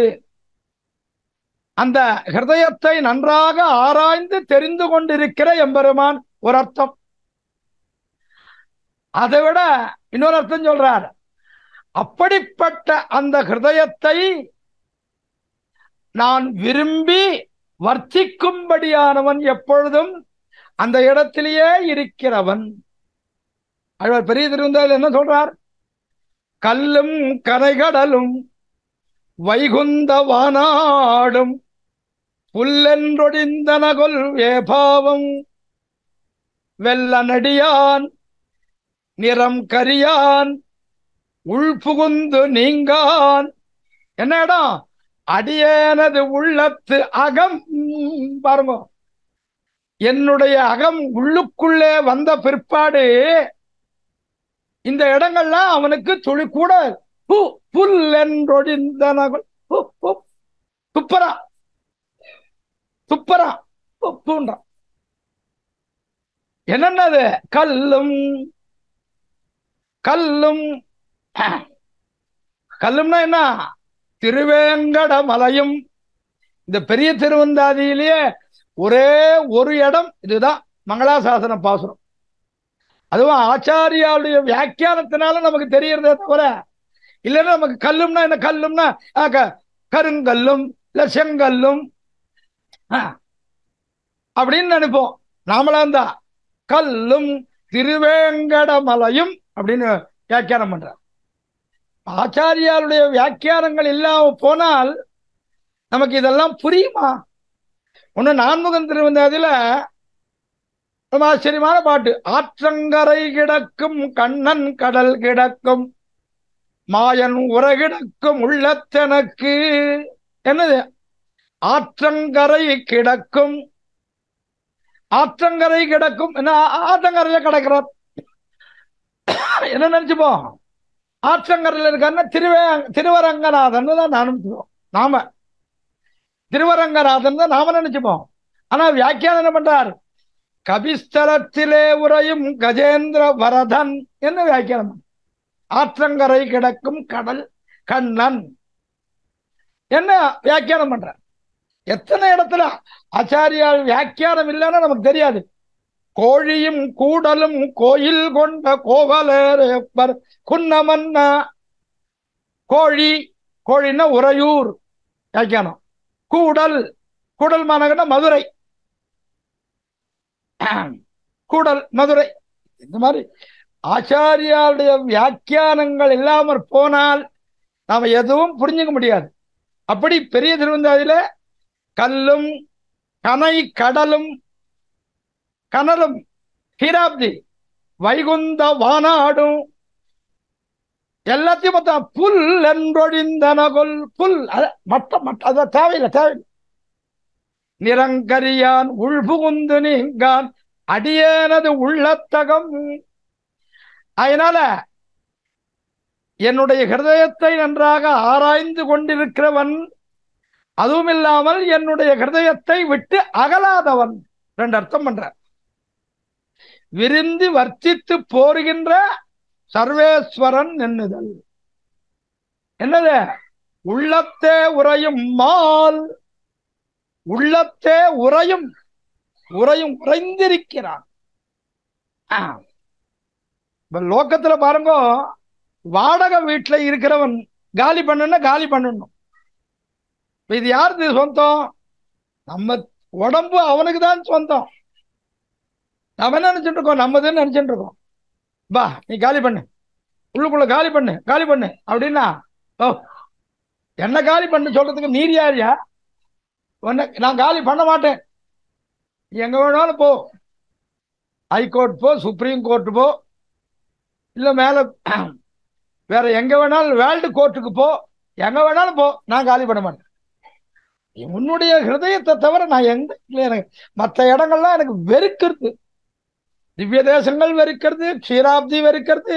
அந்த ஹிருதயத்தை நன்றாக ஆராய்ந்து தெரிந்து கொண்டிருக்கிற எம்பெருமான் ஒரு அர்த்தம். அதை விட இன்னொரு அர்த்தம் சொல்றார். அப்படிப்பட்ட அந்த ஹிருதயத்தை நான் விரும்பி வர்த்திக்கும்படியானவன், எப்பொழுதும் அந்த இடத்திலேயே இருக்கிறவன். அவர் பெரிய திருவந்தாயில் என்ன சொல்றார்? கல்லும் கரைகடலும் வைகுந்த வானாடும் புல்லென்றொடிந்தனகொல் வேபாவம் வெள்ள நடியான் நிறம் கரியான் உள்புகுந்து நீங்கான். என்ன இடம்? அடியேனது உள்ளத்து அகம். பாருங்க, என்னுடைய அகம் உள்ளுக்குள்ளே வந்த பிற்பாடு இந்த இடங்கள்லாம் அவனுக்கு துளி கூட புல் என்றொழிந்தனகள் துப்பரா துப்பரா பூண்டான். என்னன்னது? கல்லும் கல்லும் கல்லும்னா என்ன? திருவேங்கட மலையும். இந்த பெரிய திருவந்தாதியிலேயே ஒரே ஒரு இடம் இதுதான், மங்களாசாசன பாசுரம். அதுவும் ஆச்சாரியாவுடைய வியாக்கியானத்தினால நமக்கு தெரியறதே தவிர, இல்லைன்னா நமக்கு கல்லும்னா என்ன, கல்லும்னா கருங்கல்லும் இல்ல செங்கல்லும் அப்படின்னு நினைப்போம். நாமளாம் தான் கல்லும் திருவேங்கட மலையும் அப்படின்னு வியாக்கியானம் பண்ற. ஆச்சாரியாருடைய வியாக்கியானங்கள் இல்லாம போனால் நமக்கு இதெல்லாம் புரியுமா? ஒண்ணு நான்முகன் திருவந்தாதியில ரொம்ப ஆச்சரியமான பாட்டு. ஆற்றங்கரை கிடக்கும் கண்ணன் கடல் கிடக்கும் மாயன் உறகிடக்கும் உள்ளத்தனக்கு. என்னது? ஆற்றங்கரை கிடக்கும். ஆற்றங்கரை கிடக்கும் என்ன? ஆற்றங்கரையில கிடக்கிறார். என்ன நினைச்சுப்போம்? ஆற்றங்கரையில் இருக்காருன்னா திருவரங்கநாதன் தான் நானும் நாம திருவரங்கநாதன் தான் நாம நினைச்சுப்போம். ஆனா வியாக்கியானம் என்ன பண்றார்? கபிஸ்தலத்திலே உரையும் கஜேந்திர வரதன் என்ன வியாக்கியானம்? ஆற்றங்கரை கிடக்கும் கடல் கண்ணன் என்ன வியாக்கியானம் பண்ற. எத்தனை இடத்துல ஆச்சாரியால் வியாக்கியானம் இல்லைன்னா நமக்கு தெரியாது. கோழியும் கூடலும் கோயில் கொண்ட கோவலர் குன்னமன்னா. கோழி, கோழின்னா உறையூர் வியாக்கியானம். கூடல், கூடல் மாநகர மதுரை, கூடல் மதுரை. இந்த மாதிரி ஆச்சாரியாருடைய வியாக்கியானங்கள் இல்லாமல் போனால் நாம எதுவும் புரிஞ்சுக்க முடியாது. அப்படி பெரிய திருவந்தாதியில கல்லும் கனை கடலும் கனலும் ஹீராப்தி வைகுந்த வானாடும் எல்லாத்தையும் பார்த்தா புல் என்றொழிந்தனகொல். புல் அத தேவையில்லை, தேவையில்லை. நிறங்கரியான் உள்புகுந்து நீங்கான் அடியேனது உள்ளத்தகம். அதனால என்னுடைய ஹிருதயத்தை நன்றாக ஆராய்ந்து கொண்டிருக்கிறவன், அதுவும் இல்லாமல் என்னுடைய ஹிருதயத்தை விட்டு அகலாதவன். ரெண்டு அர்த்தம் பண்ற. விருந்தி வர்த்தித்து போருகின்ற சர்வேஸ்வரன் என்னுதல். என்னது? உள்ளத்தே உறையும் மால். உள்ளத்தே உறையும் உறையும் உறைந்திருக்கிறான். லோக்கத்துல பாருங்க, வாடகை வீட்டுல இருக்கிறவன் காலி பண்ணணும்னா காலி பண்ணணும். இது யாருக்கு சொந்தம்? நம்ம உடம்பு அவனுக்கு தான் சொந்தம். நம்ம என்ன நினைச்சிட்டு இருக்கோம்? நம்மதுன்னு நினைச்சிட்டு இருக்கோம். பா நீ காலி பண்ணு, உள்ளுக்குள்ள காலி பண்ணு, காலி பண்ணு அப்படின்னா, ஓ என்ன காலி பண்ணு சொல்றதுக்கு நீர் யாரியா? நான் காலி பண்ண மாட்டேன். எங்க வேணாலும் போ, ஹைகோர்ட் போ, சுப்ரீம் கோர்ட் போ, இல்ல மேல வேற எங்க வேணாலும் வேர்ல்டு கோர்ட்டுக்கு போ, எங்க வேணாலும் போ, நான் காலி பண்ண மாட்டேன். உன்னுடைய ஹிருதயத்தை தவிர நான் எங்க எனக்கு மற்ற இடங்கள்லாம் எனக்கு வெறுக்கிறது. திவ்ய தேசங்கள் வெறுக்கிறது, க்ஷீராப்தி வெறுக்கிறது,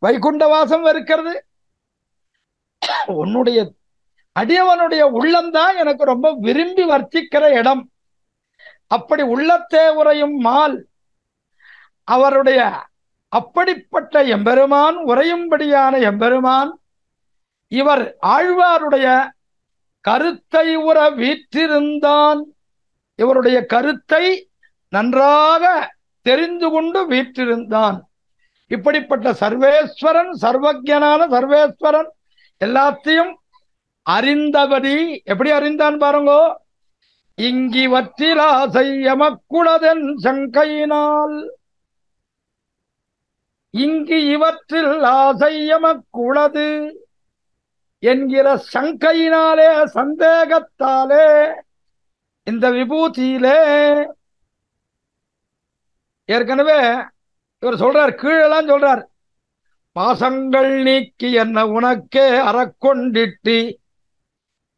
வைகுண்ட வாசம் இருக்கிறது. உன்னுடைய அடியவனுடைய உள்ளம்தான் எனக்கு ரொம்ப விரும்பி வர்த்திக்கிற இடம். அப்படி உள்ளத்தே உரையும் மால் அவருடைய அப்படிப்பட்ட எம்பெருமான் உரையும்படியான எம்பெருமான் இவர் ஆழ்வாருடைய கருத்தை உற வீற்றிருந்தான். இவருடைய கருத்தை நன்றாக தெரிந்து கொண்டு வீற்றிருந்தான். இப்படிப்பட்ட சர்வேஸ்வரன், சர்வஜனான சர்வேஸ்வரன் எல்லாத்தையும் அறிந்தபடி எப்படி அறிந்தான் பாருங்கோ. இங்கிவற்றில் ஆசை எமக்குளதென் சங்கையினால், இங்கு இவற்றில் ஆசை எமக்குளது என்கிற சங்கையினாலே, சந்தேகத்தாலே, இந்த விபூதியிலே ஏற்கனவே இவர் சொல்றார், கீழெல்லாம் சொல்றார். பாசங்கள் நீக்கி என்ன உனக்கே அறக்கொண்டிட்டு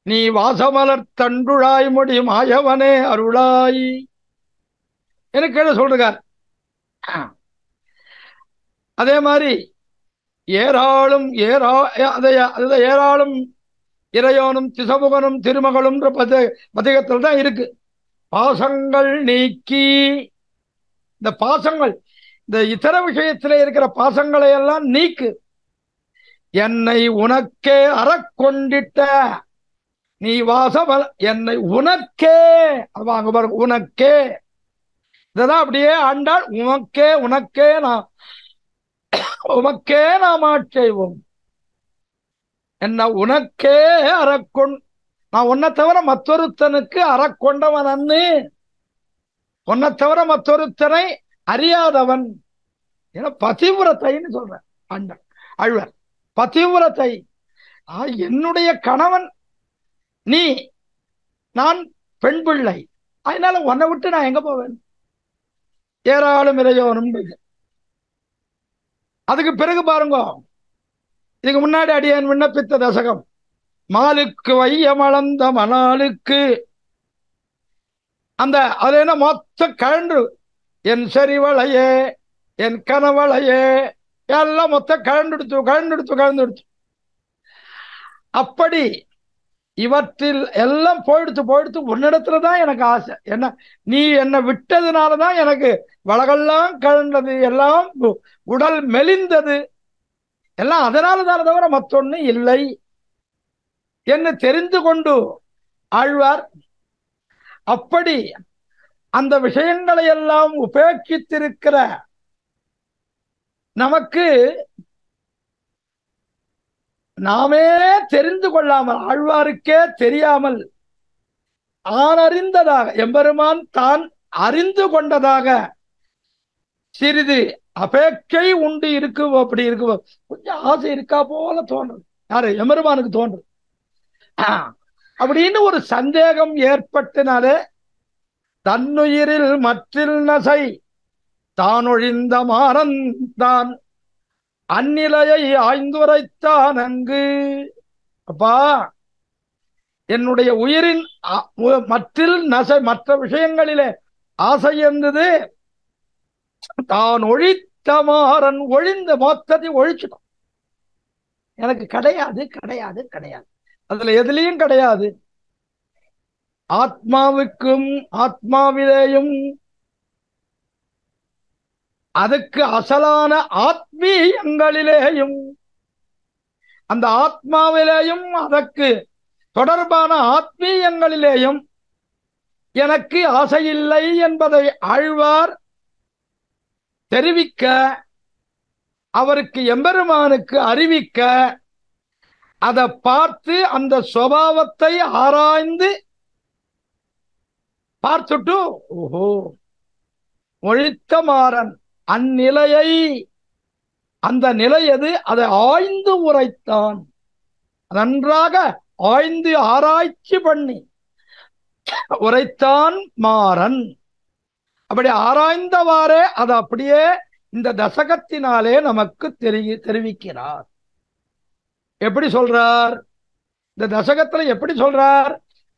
நீ வாசமலர் தண்டுழாய் முடி மாயவனே அருளாய் எனக்கு சொல்றார். அதே மாதிரி ஏராளும் ஏராளும் இறையோனும் திசமுகனும் திருமகளும் பதிகத்தில் தான் இருக்கு. பாசங்கள் நீக்கி, இந்த பாசங்கள், இந்த இதர விஷயத்திலே இருக்கிற பாசங்களை எல்லாம் நீக்கு. என்னை உனக்கே அறக்கொண்டிட்ட நீ வாசமல, என்னை உனக்கே, வாங்க பாருங்க, உனக்கே. இததான் அப்படியே ஆண்டாள், உனக்கே உனக்கே நான் உமக்கே நாம் ஆட்செய்வோம். என்ன உனக்கே நான் உன்னை தவிர மற்றொருத்தனுக்கு அறக்கொண்டவன் அன்னு, உன்னை தவிர மற்றொருத்தனை அறியாதவன் என பதிவுரத்தைன்னு சொல்றேன். ஆண்டாள் ஆழ்வார் பதிவுரத்தை, என்னுடைய கணவன் நீ, நான் பெண் பிள்ளை, அதனால உன்னை விட்டு நான் எங்க போவேன்? ஏராளும் இறையோனும். அதுக்கு பிறகு பாருங்க, இதுக்கு முன்னாடி அடியேன் விண்ணப்பித்த தசகம், மாலுக்கு வையமளந்த மணாலுக்கு, அந்த அது என்ன மொத்த கழன்று, என் செறிவளையே என் கனவளையே எல்லாம் மொத்த கழந்தெடுத்து. அப்படி இவற்றில் எல்லாம் போயிடுத்து உன்னிடத்துலதான் எனக்கு ஆசை. என்ன, நீ என்னை விட்டதுனாலதான் எனக்கு வளகெல்லாம் கழண்டது, எல்லாம் உடல் மெலிந்தது, எல்லாம் அதனாலதான் தவிர மற்றொன்னு இல்லை என்று தெரிந்து கொண்டு ஆழ்வார் அப்படி அந்த விஷயங்களை எல்லாம் உபேட்சித்திருக்கிற நமக்கு நாமே தெரிந்து கொள்ளாமல், ஆழ்வாருக்கே தெரியாமல் அறிந்ததாக, எம்பெருமான் தான் அறிந்து கொண்டதாக சிறிது அபேட்சை உண்டு இருக்கு. அப்படி இருக்கு, கொஞ்சம் ஆசை இருக்கா போல தோன்றுது. யாரு? எம்பெருமானுக்கு தோன்றுது. அப்படின்னு ஒரு சந்தேகம் ஏற்பட்டனாலே தன்னுயிரில் மற்றில் நசை தானொழிந்த மாறன் தான் அந்நிலையை ஆய்ந்துரைத்தான் அங்கு. அப்பா, என்னுடைய உயிரின் மற்றில் நசை, மற்ற விஷயங்களிலே ஆசை இருந்தது, தான் ஒழித்த மாறன், ஒழிந்த மொத்தத்தை ஒழிச்சிடும். எனக்கு கிடையாது கிடையாது கிடையாது, அதுல எதுலையும் கிடையாது. ஆத்மாவுக்கும் ஆத்மாவிலேயும் அதுக்கு அசலான ஆத்மீயங்களிலேயும், அந்த ஆத்மாவிலேயும் அதற்கு தொடர்பான ஆத்மீயங்களிலேயும் எனக்கு ஆசையில்லை என்பதை ஆழ்வார் தெரிவிக்க, அவருக்கு எம்பெருமானுக்கு அறிவிக்க, அதை பார்த்து அந்த சுபாவத்தை ஆராய்ந்து பார்த்துட்டு, ஓஹோ, ஒழித்த மாறன் அந்நிலையை, அந்த நிலை எது, அதை ஆய்ந்து உரைத்தான். நன்றாக ஆய்ந்து ஆராய்ச்சி பண்ணி உரைத்தான் மாறன். அப்படி ஆராய்ந்தவாறே அதை அப்படியே இந்த தசகத்தினாலே நமக்கு தெரிவிக்கிறார். எப்படி சொல்றார்? இந்த தசகத்துல எப்படி சொல்றார்?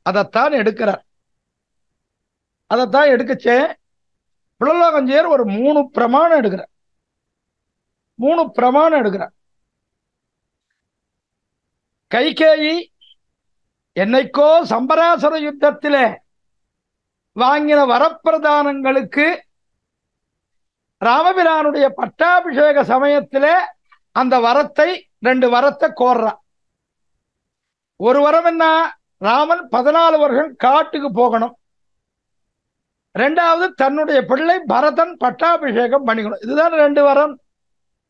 அதைத்தான் எடுக்கிறார். அதைத்தான் எடுக்கச்சே புலலோகஞ்சியர் ஒரு 3 பிரமாணம் எடுக்கிறார். 3 பிரமாணம் எடுக்கிறார். கைகேயி என்னைக்கோ சம்பராசுர யுத்தத்திலே வாங்கின வரப்பிரதானங்களுக்கு ராமபிரானுடைய பட்டாபிஷேக சமயத்திலே அந்த வரத்தை 2 வரத்தை கோர்றா. ஒரு வரம் என்ன? ராமன் 14 வருஷம் காட்டுக்கு போகணும். 2வது தன்னுடைய பிள்ளை பரதன் பட்டாபிஷேகம் பண்ணிக்கணும். இதுதான் 2 வரம்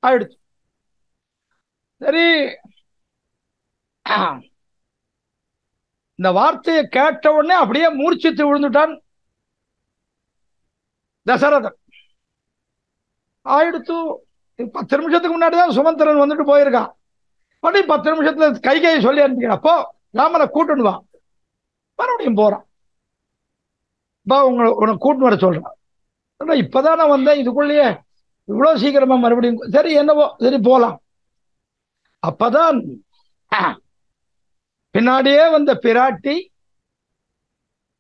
ஆயிடுச்சு. சரி, இந்த வார்த்தையை கேட்ட உடனே அப்படியே மூர்ச்சித்து விழுந்துட்டான் தசரதன். ஆயிடுத்து. 10 நிமிஷத்துக்கு முன்னாடிதான் சுமந்திரன் வந்துட்டு போயிருக்கான். அப்படி 10 நிமிஷத்துல கைகையை சொல்லி அனுப்பிக்கிறா, அப்போ ராமனை கூட்டுன்னு வா. மறுபடியும் போறான். உன்னை கூட்டு வர சொல்றான். இப்பதான் நான் வந்தேன், இதுக்குள்ளேயே இவ்வளவு சீக்கிரமா மறுபடியும்? சரி, என்னவோ, சரி போலாம். அப்பதான் பின்னாடியே வந்த பிராட்டி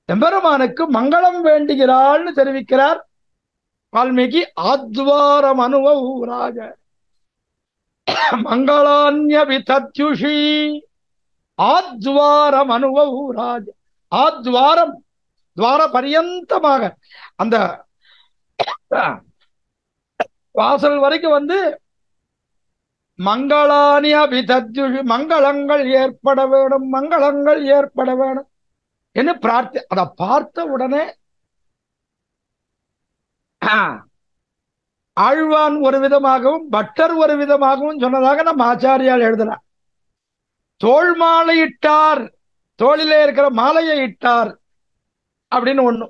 எம்பெருமானுக்கு மங்களம் வேண்டுகிறாள்னு தெரிவிக்கிறார் வால்மீகி. ஆத்வாரம் அனுபவராஜ மங்களான்யபிதத்யுஷி ஆத்வாரம் அனுபவராஜ. ஆத்வாரம் துவார பரியந்தமாக அந்த வாசல் வரைக்கும் வந்து மங்களானி அபிதத்யுஷி, மங்களங்கள் ஏற்பட வேணும், மங்களங்கள் ஏற்பட வேணும் என்று பிரார்த்தி. அதை பார்த்த உடனே ஆழ்வான் ஒரு விதமாகவும் பட்டர் ஒரு விதமாகவும் சொன்னதாக நம்ம ஆச்சாரியால் எழுதலாம். தோள் மாலை இட்டார், தோளிலே இருக்கிற மாலையை இட்டார் அப்படின்னு ஒண்ணு.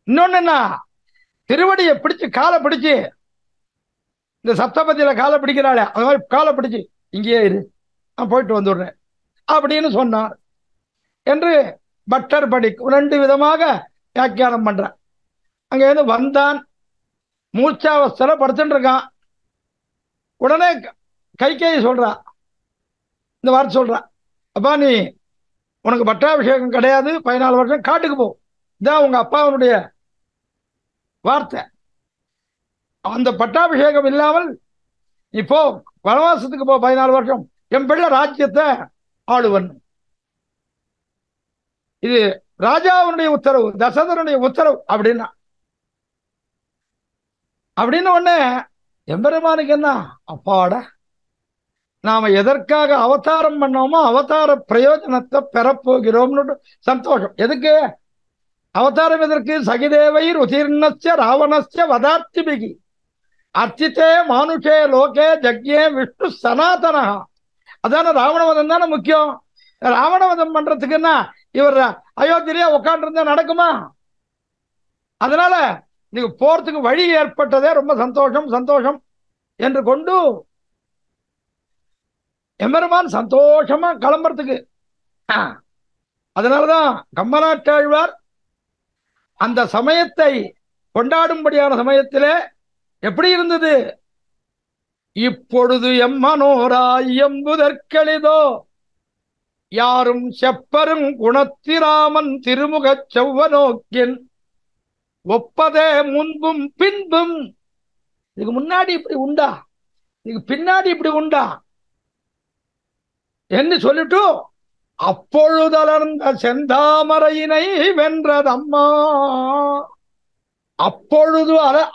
இன்னொன்னு என்ன, திருவடியை பிடிச்சு காலை பிடிச்சு, இந்த சப்தபதியில காலை பிடிக்கிறாளே அது மாதிரி காலை பிடிச்சு இங்கேயே இரு, நான் போயிட்டு வந்துடுறேன் அப்படின்னு சொன்னார் என்று பட்டர் படி 2 விதமாக வியாக்கியானம் பண்றான். அங்க இருந்து வந்தான், மூர்ச்சாவஸ்தையில படுத்துட்டு இருக்கான். உடனே கைகேயி சொல்றா, இந்த வார்த்தை சொல்றா, அப்பா நீ உனக்கு பட்டாபிஷேகம் கிடையாது, 14 வருஷம் காட்டுக்கு போ. இதான் உங்க அப்பாவுடைய வார்த்தை. அந்த பட்டாபிஷேகம் இல்லாமல் இப்போ வனவாசத்துக்கு போ, 14 வருஷம் என் பிள்ளை ராஜ்யத்தை ஆளுவன். இது ராஜாவுடைய உத்தரவு, தசரதனுடைய உத்தரவு அப்படின்னா. அப்படின்னு உடனே எம்பெருமானுக்கு என்ன, அப்பாட நாம எதற்காக அவதாரம் பண்ணோமோ அவதார பிரயோஜனத்தை பெறப்போகிறோம்னு சந்தோஷம். எதுக்கு அவதாரம்? எதற்கு? சகிதேவைர் உதீர்ணஸ்ய ராவணஸ்ய வதார்த்திபிகி அர்ச்சித்தே மானுஷே லோகே ஜக்யே விஷ்ணு சனாதனா. அதான ராவணவதம் தானே முக்கியம். ராவணவதம் பண்றதுக்குன்னா இவர் அயோத்தியிலே உட்காந்துருந்தா நடக்குமா? அதனால நீங்க போறதுக்கு வழி ஏற்பட்டதே ரொம்ப சந்தோஷம் சந்தோஷம் என்று கொண்டு எம்பெருமான் சந்தோஷமா கிளம்புறதுக்கு. அதனாலதான் கம்பநாட்டாழ்வார் அந்த சமயத்தை கொண்டாடும்படியான சமயத்திலே எப்படி இருந்தது? இப்பொழுது எம்மனோராய் எம்புதற்கெளிதோ யாரும் செப்பரும் குணத்திராமன் திருமுகச் செவ்வநோக்கின் ஒப்பதே முன்பும் பின்பும். இதுக்கு முன்னாடி இப்படி உண்டா, இதுக்கு பின்னாடி இப்படி உண்டா என்று சொல்லிட்டு அப்பொழுதலர்ந்த செந்தாமரையினை வென்றதம்மா. அப்பொழுது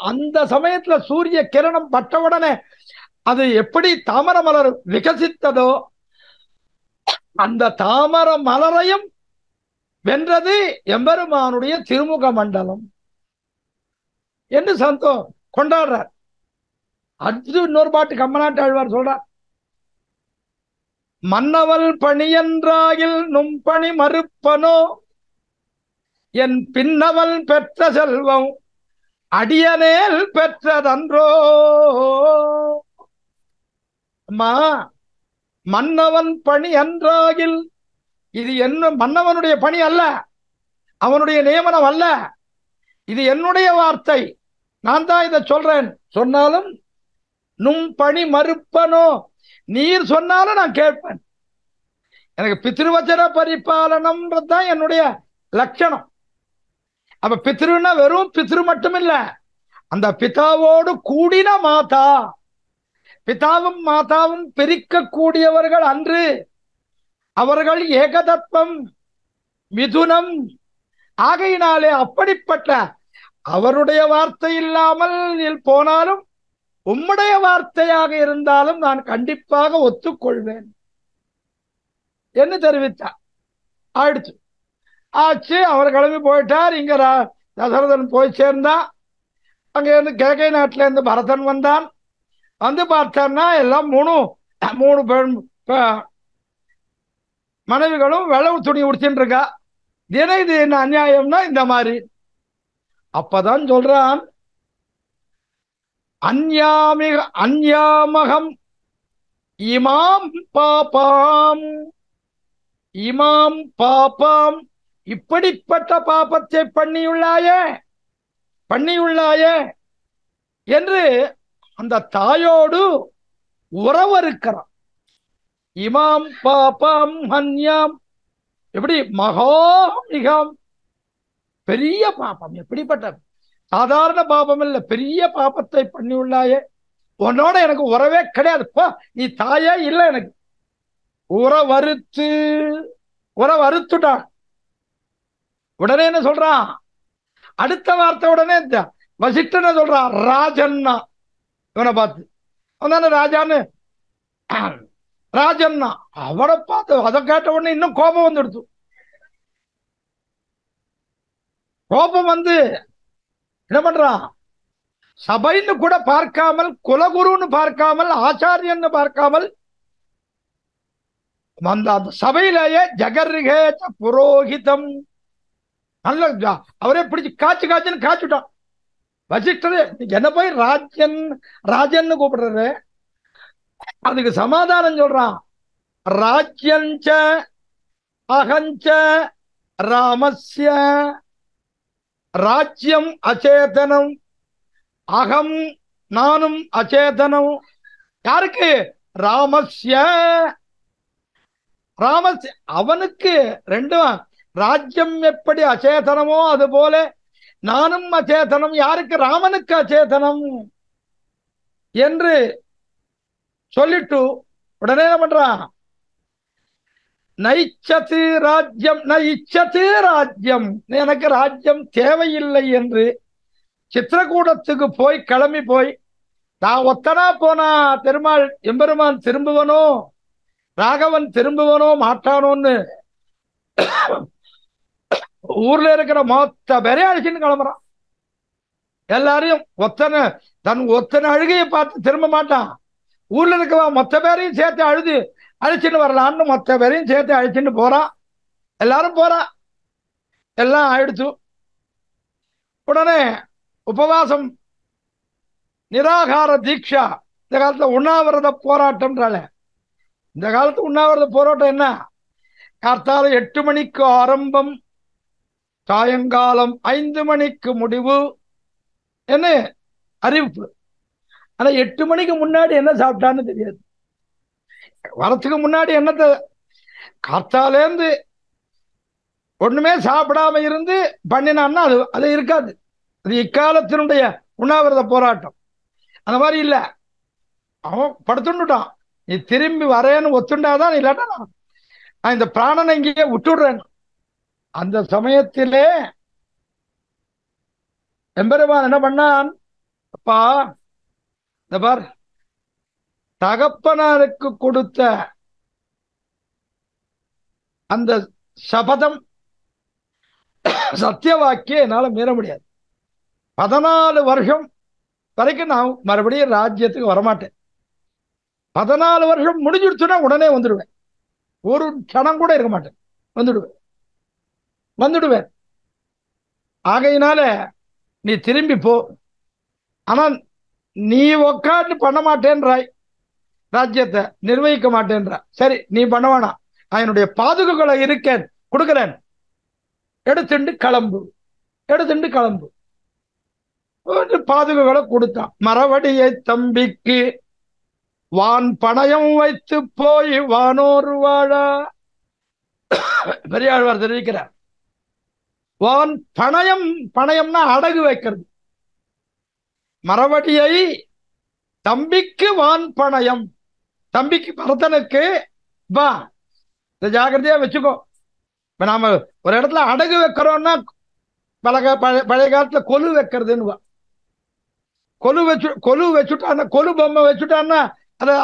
அந்த சமயத்துல சூரிய கிரணம் பட்டவுடனே அது எப்படி தாமர மலர் விகசித்ததோ அந்த தாமர மலரையும் வென்றது எம்பெருமானுடைய திருமுக மண்டலம் என்று கொண்டாடுறார். அடுத்து இன்னொரு பாட்டு கம்பநாட்டு ஆழ்வார் சொல்றார், மன்னவள் பணியன்றாயில் நும்பணி மறுப்பனோ என் பின்னவள் பெற்ற செல்வம் அடியனேல் பெற்றதன்றோ. அம்மா, மன்னவன் பணி அன்றாகில், இது என்ன மன்னவனுடைய பணி அல்ல, அவனுடைய நியமனம் அல்ல, இது என்னுடைய வார்த்தை, நான் தான் இதை சொல்றேன். சொன்னாலும் நும் பணி மறுப்பனோ, நீர் சொன்னாலும் நான் கேட்பேன். எனக்கு பித்ருவச்சன பரிபாலனம்ன்றதுதான் என்னுடைய லட்சணம். அப்ப பித்ருன்னா வெறும் பித்ரு மட்டும் இல்ல, அந்த பிதாவோடு கூடின மாதா பிதாவும் மாதாவும் பிரிக்கக்கூடியவர்கள் அன்று. அவர்கள் ஏகதத்துவம், மிதுனம். ஆகையினாலே அப்படிப்பட்ட அவருடைய வார்த்தை இல்லாமல் போனாலும் உம்முடைய வார்த்தையாக இருந்தாலும் நான் கண்டிப்பாக ஒத்துக்கொள்வேன் என்று தெரிவித்தார். ஆயிடுச்சு, ஆச்சு. அவர் கிளம்பி போயிட்டார். இங்க தசரதன் போய் சேர்ந்தான். அங்க இருந்து கேகை நாட்டில இருந்து பரதன் வந்தான். வந்து பார்த்தான்னா எல்லாம் மூணு பெண் மனைவிகளும் வெள்ளவு துணி உடுத்தின்னு இருக்கா. இது என்ன அநியாயம்னா இந்த மாதிரி. அப்பதான் சொல்றான், அந்யாமகம் இமாம் பாபாம், இமாம் பாபாம், இப்படிப்பட்ட பாபத்தை பண்ணியுள்ளாயே என்று அந்த தாயோடு உறவு இருக்கிறான். இமாம் பாபாம் ஹன்யாம், எப்படி மிகம் பெரிய பாபம். எப்படிப்பட்ட சாதாரண பாபம் இல்ல, பெரிய பாபத்தை பண்ணியுள்ளாயே. உன்னோட எனக்கு உறவே கிடையாது, நீ தாயே இல்லை எனக்கு. உறவறுத்துட்டான். உடனே என்ன சொல்றான், அடுத்த வார்த்தை உடனே வசிஷ்டன சொல்றான், ராஜன்னா. இவனை பார்த்து அவன் ராஜான்னு, ராஜன்னா. அவனை பார்த்து அதை கேட்ட உடனே இன்னும் கோபம் வந்துடுச்சு. கோபம் வந்து என்ன பண்றான், சபைன்னு கூட பார்க்காமல், குலகுருன்னு பார்க்காமல், ஆச்சாரியன்னு பார்க்காமல், அந்த சபையிலேயே ஜகர்கேச்ச புரோஹிதம், நல்ல அவரே பிடிச்சு காய்ச்சுன்னு காய்ச்சுட்டான். வசிஷ்டரே என்ன போய் ராஜன்னு கூப்பிடுறாரு. அதுக்கு சமாதானம் சொல்றான், ராஜ்யஞ்ச அகஞ்ச ராமஸ்ய, ராஜ்யம் அச்சேதனம், அகம் நானும் அச்சேதனம். யாருக்கு, ராமஸ்ய. அவனுக்கு ரெண்டும், ராஜ்யம் எப்படி அச்சேதனமோ அது போல நானும் அச்சேதனம். யாருக்கு, ராமனுக்கு அச்சேதனம் என்று சொல்லிட்டு உடனே என்ன பண்றான், நைச்சது ராஜ்யம் நைச்சது ராஜ்யம், எனக்கு ராஜ்யம் தேவையில்லை என்று சித்திரகூடத்துக்கு போய் கிளம்பி போய், நான் ஒத்தனா போனா பெருமாள் எம்பெருமான் திரும்புவனோ ராகவன் திரும்புவனோ மாட்டானோன்னு ஊர்ல இருக்கிற மொத்த பேரையும் அழிச்சுன்னு கிளம்புறான். எல்லாரையும் தன் ஒத்தனை அழுகையை பார்த்து திரும்ப மாட்டான். ஊர்ல இருக்க மொத்த பேரையும் சேர்த்து அழிச்சுன்னு வரலான்னு மொத்த பேரையும் சேர்த்து அழிச்சுன்னு போறான். எல்லாரும் போறா, எல்லாம் ஆயிடுச்சு. உடனே உபவாசம், நிராகார தீட்சா. இந்த காலத்துல உண்ணாவிரத போராட்டம்ன்றால. இந்த காலத்து உண்ணாவிரத போராட்டம் என்ன, கார்த்தால 8 மணிக்கு ஆரம்பம், சாயங்காலம் 5 மணிக்கு முடிவு என்ன அறிவிப்பு. ஆனா 8 மணிக்கு முன்னாடி என்ன சாப்பிட்டான்னு தெரியாது. வரத்துக்கு முன்னாடி என்னத்தை காத்தாலேருந்து ஒண்ணுமே சாப்பிடாம இருந்து பண்ணினான்னா அது இருக்காது. அது இக்காலத்தினுடைய உண்ணாவிரத போராட்டம். அந்த மாதிரி இல்ல, அவன் படுத்துட்டான். நீ திரும்பி வரேன்னு ஒத்துண்டாதான், இல்லாட்டா நான் இந்த பிராணனை இங்கேயே விட்டுடுறேன். அந்த சமயத்திலே எம்பெருமான் என்ன பண்ணான், அப்பா இந்த பார், தகப்பனாருக்கு கொடுத்த அந்த சபதம் சத்திய வாக்கிய என்னால மீற முடியாது. 14 வருஷம் வரைக்கும் நான் மறுபடியும் ராஜ்யத்துக்கு வரமாட்டேன். 14 வருஷம் முடிஞ்சிடுச்சுன்னா உடனே வந்துடுவேன். ஒரு க்ஷணம் கூட இருக்க மாட்டேன், வந்துடுவேன். ஆகையினால நீ திரும்பி போ. ஆனா நீ உக்காந்து பண்ண மாட்டேன்றாய், ராஜ்யத்தை நிர்வகிக்க மாட்டேன்ற. சரி, நீ பண்ண வேணாம், நான் என்னுடைய பாதுகாப்புகளை இருக்கேன், கொடுக்கிறேன், எடுத்துண்டு கிளம்பு. பாதுகாப்புகளை கொடுத்தான். மரவடியை தம்பிக்கு வான் பணயம் வைத்து போய் வானோர் வாழா. பெரியாழ்வார் தெரிவிக்கிறார், வான் பணயம்னா அடகு வைக்கிறது. மரவடியை தம்பிக்கு வான் பணயம். தம்பிக்கு பரதனுக்கு வா, இதை ஜாக்கிரதையா வச்சுக்கோ. இப்ப நாம ஒரு இடத்துல அடகு வைக்கிறோம்னா பழைய காலத்துல கொலு வைக்கிறதுன்னு, கொலு வச்சுட்டான்னா, கொலு பொம்மை வச்சுட்டான்னா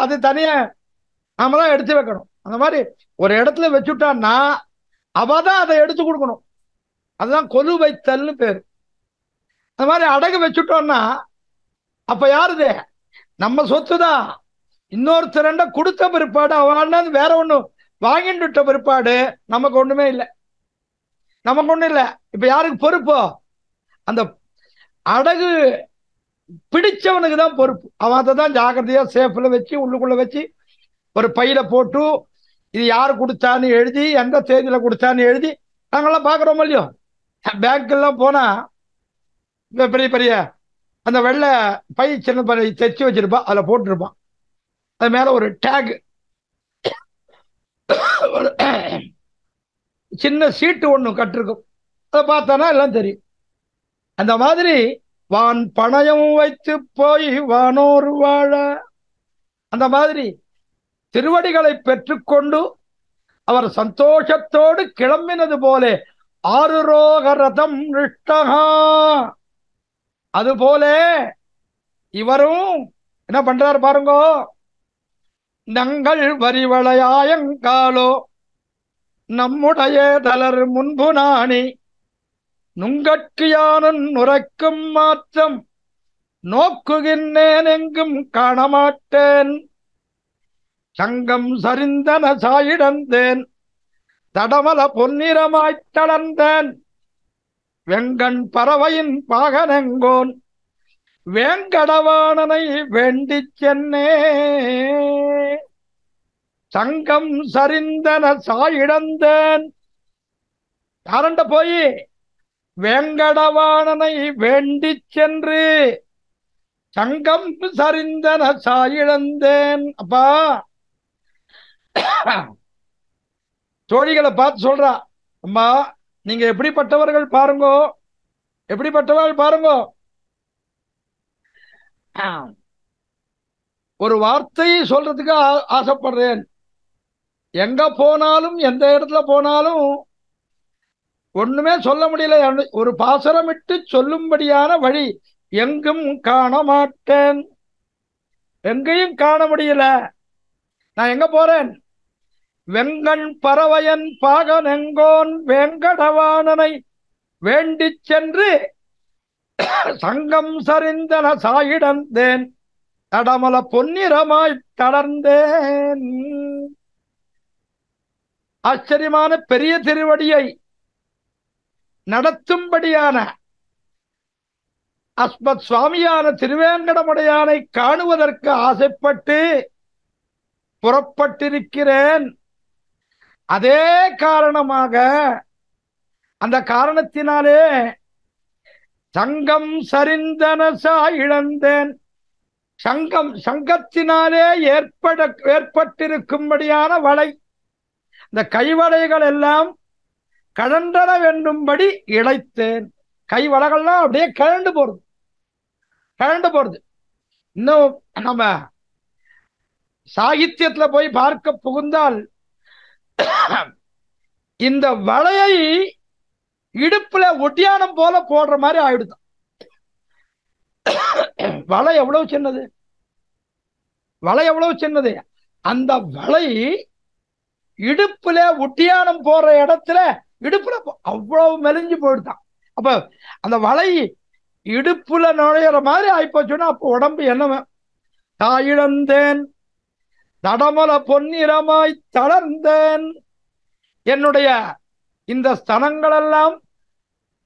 அது தனியா நாம தான் எடுத்து வைக்கணும். அந்த மாதிரி ஒரு இடத்துல வச்சுட்டான்னா அவதான் அதை எடுத்து கொடுக்கணும். அதுதான் கொலு வைத்தல்னு பேரு. அந்த மாதிரி அடகு வச்சுட்டோம்னா அப்ப யாருது? நம்ம சொத்து தான். இன்னொருத்தரண்ட கொடுத்த பிற்பாடு அவன் வேற ஒண்ணு வாங்கிட்டு பிற்பாடு நமக்கு ஒண்ணுமே இல்லை, நமக்கு ஒண்ணும் இல்லை. இப்ப யாருக்கு பொறுப்போ? அந்த அடகு பிடிச்சவனுக்கு தான் பொறுப்பு. அவன் அதை தான் ஜாக்கிரதையா சேஃப்ல வச்சு உள்ளுக்குள்ள வச்சு ஒரு பையில போட்டு இது யாரு கொடுத்தான்னு எழுதி, எந்த தேதியில கொடுத்தான்னு எழுதி நாங்கெல்லாம் பாக்குறோம் இல்லையோ. பேங்க் எல்லாம் போனா பெரிய பெரிய அந்த வெள்ளை பை சின்ன பை தைச்சு வச்சிருப்பான், அதுல போட்டுருப்பான். அது மேல ஒரு டேக், சின்ன சீட்டு ஒண்ணு கட்டிருக்கும். அதை பார்த்தானா எல்லாம் தெரியும். அந்த மாதிரி வான் பணயம் வைத்து போய் வானோர் வாழ, அந்த மாதிரி திருவடிகளை பெற்றுக்கொண்டு அவர் சந்தோஷத்தோடு கிளம்பினது போல ஆருரோக ரதம் நிஷ்டகா, அதுபோல இவரும் என்ன பண்றாரு பாருங்க. நங்கள் வரிவளையாயங்காலோ நம்முடைய தலர் முன்பு நாணி நுங்கட்கு யானும் நுரைக்கும் மாற்றம் நோக்குகின்றேன் எங்கும் காணமாட்டேன். சங்கம் சரிந்தன சாயிடந்தேன் தடமல பொன்னிறமாய்த் தளர்ந்தேன். வெங்கண் பறவையின் பாகனெங்கோன் வேங்கடவாணனை வேண்டிச் சென்னே. சங்கம் சரிந்தன சாயிடந்தேன், யாரண்ட போய் வேங்கடவாணனை வேண்டிச் சென்று சங்கம் சரிந்தன சாயிழந்தேன். அப்பா தோழிகளை பார்த்து சொல்றா, அம்மா நீங்க எப்படிப்பட்டவர்கள் பாருங்கோ, எப்படிப்பட்டவர்கள் பாருங்கோ. ஒரு வார்த்தையை சொல்றதுக்கு ஆசைப்படுறேன். எங்க போனாலும் எந்த இடத்துல போனாலும் ஒண்ணுமே சொல்ல முடியல. ஒரு பாசரமிட்டு சொல்லும்படியான வழி எங்கும் காண மாட்டேன், எங்கேயும் காண முடியல. நான் எங்க போறேன்? வெங்கண் பறவையன் பாகனெங்கோன் வேங்கடவாணனை வேண்டிச் சென்று சங்கம் சரிந்தன சாயிடந்தேன் தடமல பொன்னிறமாய் தளர்ந்தேன். ஆச்சரியமான பெரிய திருவடியை நடத்தும்படியான அஸ்மத் சுவாமியான திருவேங்கடமுடையானை காணுவதற்கு ஆசைப்பட்டு புறப்பட்டிருக்கிறேன். அதே காரணமாக, அந்த காரணத்தினாலே சங்கம் சரிந்தன சாயிழந்தேன். சங்கம், சங்கத்தினாலே ஏற்பட்டிருக்கும்படியான வளை, இந்த கைவளைகள் எல்லாம் கழண்டன வேண்டும்படி இழைத்தேன். கைவளைகள்லாம் அப்படியே கழண்டு போறது, கழண்டு போறது. இன்னும் நம்ம சாகித்யத்துல போய் பார்க்க புகுந்தால் இந்த வளையை இடுப்புல ஒட்டியானம் போல போடுற மாதிரி ஆயிடுது. வலை எவ்வளவு சின்னது, வலை எவ்வளவு சின்னது. அந்த வலை இடுப்புல ஒட்டியானம் போற இடத்துல இடுப்புல அவ்வளவு மெலிஞ்சு போயிடுதான். அப்ப அந்த வலை இடுப்புல நுழையிற மாதிரி ஆயிப்போச்சுன்னா அப்போ உடம்பு என்ன? தாயிழந்தேன் தடமல பொன்னிறமாய் தளர்ந்தேன். என்னுடைய இந்த ஸ்தனங்களெல்லாம்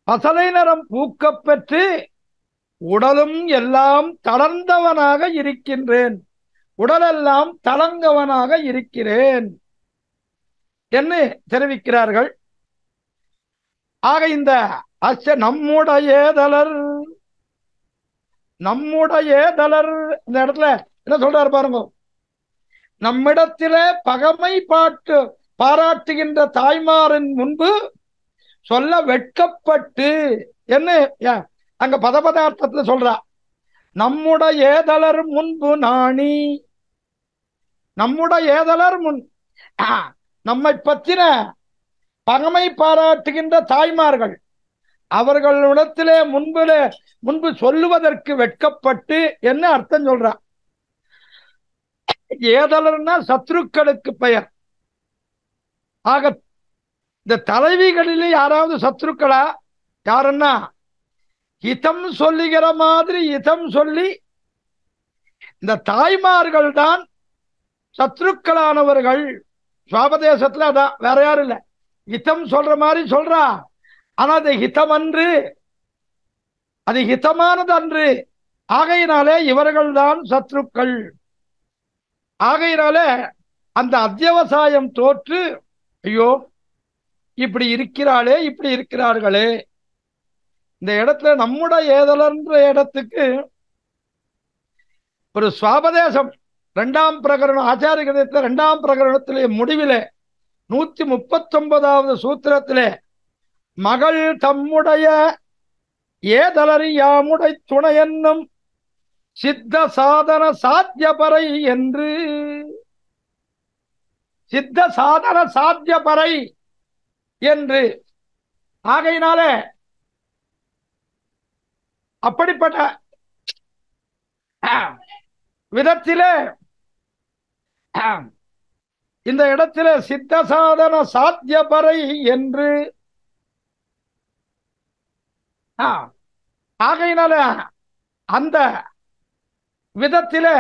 பசலை நிறம் பூக்க பெற்று உடலும் எல்லாம் தளர்ந்தவனாக இருக்கின்றேன், உடலெல்லாம் தளங்கவனாக இருக்கிறேன் என்று தெரிவிக்கிறார்கள். ஆக இந்த நம்முடைய தலர், நம்முடைய தலர் இந்த இடத்துல என்ன சொல்றாரு பாருங்க. நம்மிடத்திலே பகமை பாராட்டுகின்ற தாய்மாரின் முன்பு சொல்ல வெட்கப்பட்டு என்ன அங்க பதபதார்த்தத்துல சொல்றா. நம்முடைய ஏதலர் முன்பு நாணி, நம்முடைய ஏதலர் முன் நம்மை பற்றின பகமை பாராட்டுகின்ற தாய்மார்கள் அவர்களிடத்திலே முன்பு சொல்லுவதற்கு வெட்கப்பட்டு என்ன அர்த்தம் சொல்றான்? ஏதலர்னா சத்ருக்களுக்கு பெயர். ஆக இந்த தலைவிகளிலே யாராவது சத்ருக்களா? யாருன்னா ஹிதம் சொல்லுகிற மாதிரி ஹிதம் சொல்லி இந்த தாய்மார்கள் தான் சத்ருக்களானவர்கள். சுவாபதேசத்துல அதான், வேற யாரும் இல்ல. ஹிதம் சொல்ற மாதிரி சொல்றா, ஆனா அது ஹிதம் அன்று, அது ஹிதமானது அன்று. ஆகையினாலே இவர்கள் தான் சத்ருக்கள். ஆகையினாலே அந்த அத்தியவசாயம் தோற்று, ஐயோ இப்படி இருக்கிறாளே, இப்படி இருக்கிறார்களே. இந்த இடத்துல நம்முடைய ஏதலன்ற இடத்துக்கு ஒரு சுவாபதேசம் 2ஆம் பிரகரணம், ஆச்சாரிய கிரந்தத்தில் 2ஆம் பிரகரணத்திலே முடிவிலே 139வது சூத்திரத்திலே மகள் தம்முடைய ஏதலறி யாமுடை துணை என்னும் சித்த சாதன சாத்தியபறை என்று, சித்த சாதன சாத்தியபறை என்று. ஆகையினாலே அப்படிப்பட்ட விதத்திலே இந்த இடத்திலே சித்த சாதன சாத்தியபறை என்று. ஆகையினால அந்த விதத்திலே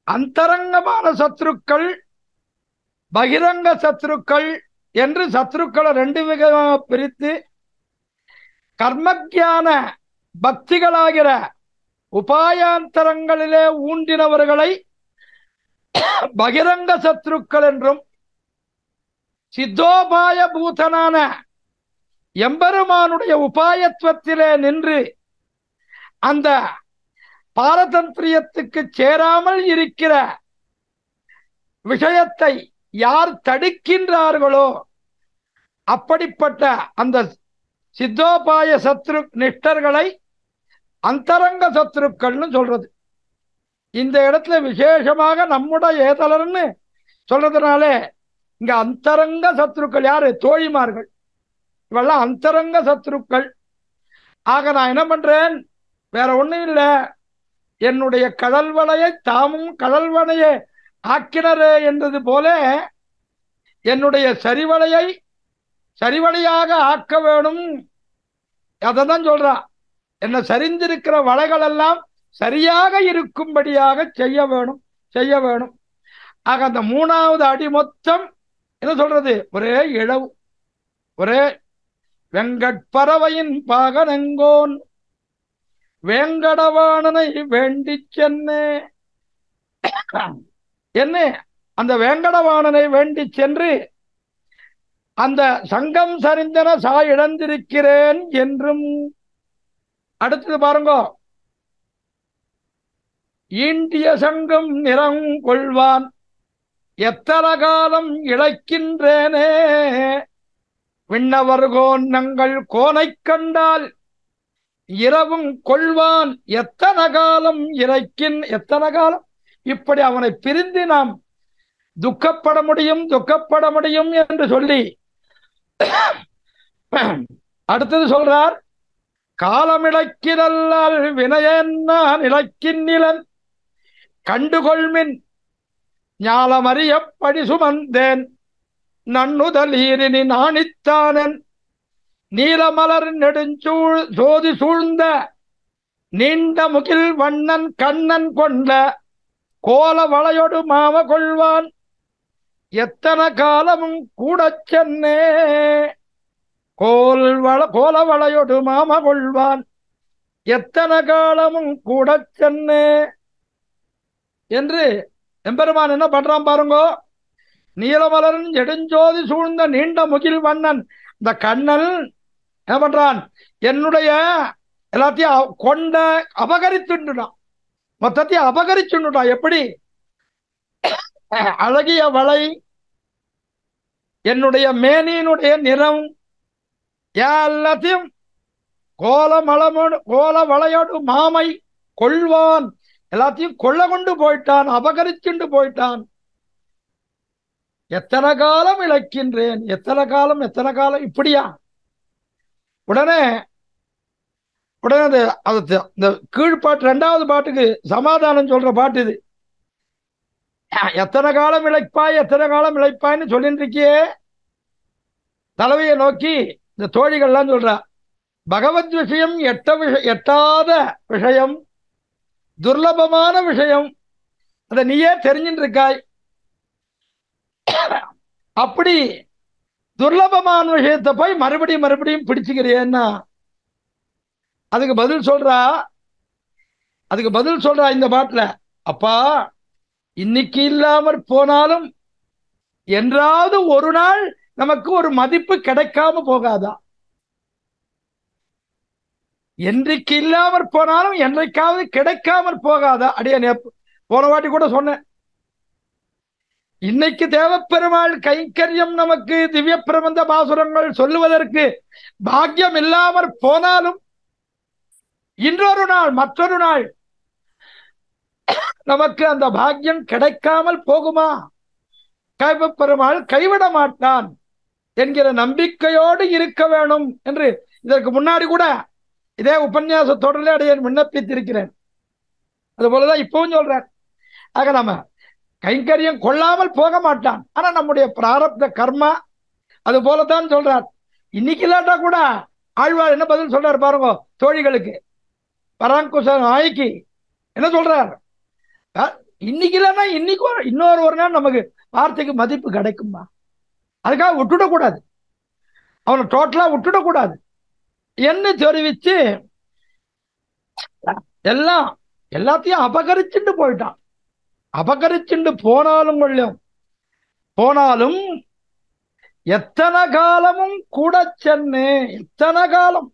அந்தரங்கமான சத்ருக்கள், பகிரங்க சத்ருக்கள் என்று சத்ருக்களை 2 விதமாக பிரித்து, கர்மஜான பக்திகளாகிற உபாயாந்தரங்களிலே ஊன்றினவர்களை பகிரங்க சத்ருக்கள் என்றும், சித்தோபாய பூதனான எம்பெருமானுடைய உபாயத்துவத்திலே நின்று அந்த பாரதந்திரியத்துக்கு சேராமல் இருக்கிற விஷயத்தை யார் தடுக்கின்றார்களோ அப்படிப்பட்ட அந்த சித்தோபாய சத்ரு நிஷ்டர்களை அந்தரங்க சத்ருக்கள்னு சொல்றது. இந்த இடத்துல விசேஷமாக நம்முடைய ஏதலர்னு சொல்றதுனாலே இங்க அந்தரங்க சத்ருக்கள் யாரு? தோழிமார்கள். இவெல்லாம் அந்தரங்க சத்ருக்கள். ஆக நான் என்ன பண்றேன்? வேற ஒண்ணும் இல்லை, என்னுடைய கடல்வளையை தாமும் கடல்வளையை ஆக்கினரே என்றது போல என்னுடைய சரிவளையை சரிவழியாக ஆக்க வேணும். அதான் சொல்றா, என்ன சரிந்திருக்கிற வளைகள் எல்லாம் சரியாக இருக்கும்படியாக செய்ய வேணும். ஆக அந்த 3வது அடி மொத்தம் என்ன சொல்றது? ஒரே இழவு, ஒரே வெங்கட்பறவையின் பாகனெங்கோன் வேங்கடவாணனை வேண்டி சென்னே என்ன, அந்த வேங்கடவாணனை வேண்டி சென்று அந்த சங்கம் சரிந்தன இழந்திருக்கிறேன் என்றும். அடுத்தது பாருங்க, ஈண்டிய சங்கம் நிறம் கொள்வான் எத்தனை காலம் இழைக்கின்றேனே, விண்ணவர்கோன் நங்கள் கோனை கண்டால் இரவும் கொள்வான் எத்தனை காலம் எத்தனை காலம் இப்படி அவனை பிரிந்து நாம் துக்கப்பட முடியும் என்று சொல்லி அடுத்தது சொல்றார், காலமிழக்கிறல்லால் வினயன்னான் இழக்கின் நிலன் கண்டுகொள்மின் ஞாலமறியப்படி சுமந்தேன் நன்னுதலீரினி நாணித்தானன் நீலமலர் நெடுஞ்சூழ் சோதி சூழ்ந்த நீண்ட முகில் வண்ணன் கண்ணன் கொண்ட கோல வளையொடு மாம கொள்வான் எத்தனை காலமும் கூட சென்னே, கோல வளையொடு மாம கொள்வான் எத்தனை காலமும் கூட சென்னே என்று எம்பெருமான் என்ன பண்றான் பாருங்கோ. நீலமலரன் நெடுஞ்சோதி சூழ்ந்த நீண்ட முகில் வண்ணன் இந்த கண்ணன் என்ன பண்றான்? என்னுடைய எல்லாத்தையும் கொண்ட அபகரித்துட்டான், மொத்தத்தையும் அபகரிச்சுட்டான். எப்படி? அழகிய வளை, என்னுடைய மேனியினுடைய நிறம், எல்லாத்தையும் கோல வளையோடு மாமை கொள்வான், எல்லாத்தையும் கொள்ள கொண்டு போயிட்டான், அபகரிச்சுண்டு போயிட்டான். எத்தனை காலம் இழைக்கின்றேன், எத்தனை காலம் எத்தனை காலம் இப்படியா? உடனே இந்த கீழ்பாட்டு 2வது பாட்டுக்கு சமாதானம் சொல்ற பாட்டு இது. எத்தனை காலம் இழைப்பாய், எத்தனை காலம் இழைப்பாய்ன்னு சொல்லிட்டு இருக்கியே. தலைவையை நோக்கி இந்த தோழிகள்லாம் சொல்றா, பகவத் விஷயம் எட்டாத விஷயம், துர்லபமான விஷயம், அதை நீயே தெரிஞ்சுட்டு இருக்காய். அப்படி துர்லபமான விஷயத்தை போய் மறுபடியும் பிடிச்சுக்கிறியன்னா அதுக்கு பதில் சொல்றா இந்த பாட்டுல, அப்பா இன்னைக்கு இல்லாமற் போனாலும் என்றாவது ஒரு நாள் நமக்கு ஒரு மதிப்பு கிடைக்காம போகாதா? என்றைக்கு இல்லாமற் போனாலும் என்றைக்காவது கிடைக்காமற் போகாதா? அடியே போன வாட்டி கூட சொன்னேன், இன்னைக்கு தேவப்பெருமாள் கைங்கரியம் நமக்கு திவ்ய பிரபந்த பாசுரங்கள் சொல்லுவதற்கு பாக்கியம் இல்லாமற் போனாலும் இன்னொரு நாள் மற்றொரு நாள் நமக்கு அந்த பாக்கியம் கிடைக்காமல் போகுமா? பெருமாள் கைவிட மாட்டான் என்கிற நம்பிக்கையோடு இருக்க வேணும் என்று இதற்கு முன்னாடி கூட இதே உபன்யாச தொடரில் அடையன் விண்ணப்பித்திருக்கிறேன். அதுபோலதான் இப்பவும் சொல்றேன். ஆக நம்ம கைங்கரியம் கொள்ளாமல் போக மாட்டான். ஆனா நம்முடைய பிராரப்த கர்மா அது போலதான் சொல்றார். இன்னைக்கு இல்லாட்டா கூட ஆழ்வார் என்ன பதில் சொல்றாரு பாருங்க தோழிகளுக்கு, பராங்குச நாய்க்கு என்ன சொல்றார், இன்னைக்கு இல்லைன்னா இன்னைக்கு இன்னொரு ஒரு நாள் நமக்கு வார்த்தைக்கு மதிப்பு கிடைக்குமா? அதுக்காக விட்டுடக்கூடாது, அவனை டோட்டலா விட்டுடக்கூடாது என்ன தெரிவிச்சு எல்லாத்தையும் அபகரிச்சுட்டு போயிட்டான். அபகரிச்சுட்டு போனாலும் எத்தனை காலமும் கூட சென்னு, எத்தனை காலம்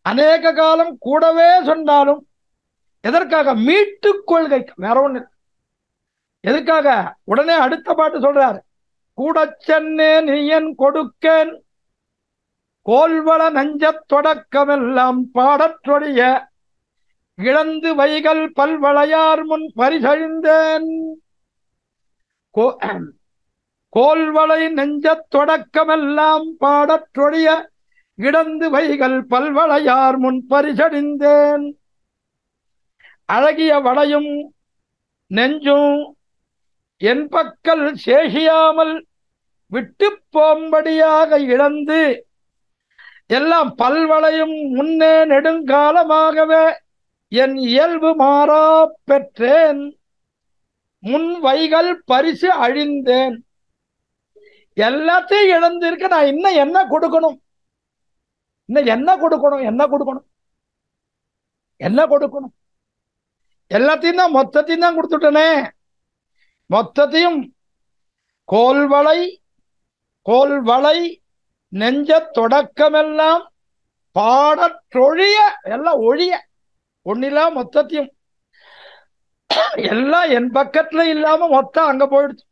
அநேக காலம் கூடவே சொன்னாலும் எதற்காக? மீட்டு கொள்கை, வேற ஒண்ணு. எதுக்காக? உடனே அடுத்த பாட்டு சொல்றாரு, கூட சென்னே நீயன் கொடுக்கேன் கோல்வள நஞ்சத் தொடக்கமெல்லாம் பாடற்றொழிய இழந்து வைகள் பல்வளையார் முன் பரிசழிந்தேன். கோல்வளை நெஞ்சத் தொடக்கமெல்லாம் பாடற்றொழிய இடந்து வைகள் பல்வளையார் முன் பரிசழிந்தேன். அழகிய வளையும் நெஞ்சும் என் பக்கல் சேஷியாமல் விட்டு போம்படியாக இழந்து எல்லாம் பல்வளையும் முன்னே நெடுங்காலமாகவே என் இயல்பு மாறா பெற்றேன். முன் வைகள் பரிசு அழிந்தேன். எல்லாத்தையும் இழந்திருக்க நான் இன்னும் என்ன கொடுக்கணும்? எல்லாத்தையும் தான் மொத்தத்தையும் தான் கொடுத்துட்டனே. மொத்தத்தையும் கோல்வளை நெஞ்ச தொடக்கமெல்லாம் பாடற்றொழிய, எல்லாம் ஒழிய ஒன்னிலா மொத்தத்தையும் எல்லாம் என் பக்கத்துல இல்லாம மொத்தம் அங்க போயிடுச்சு.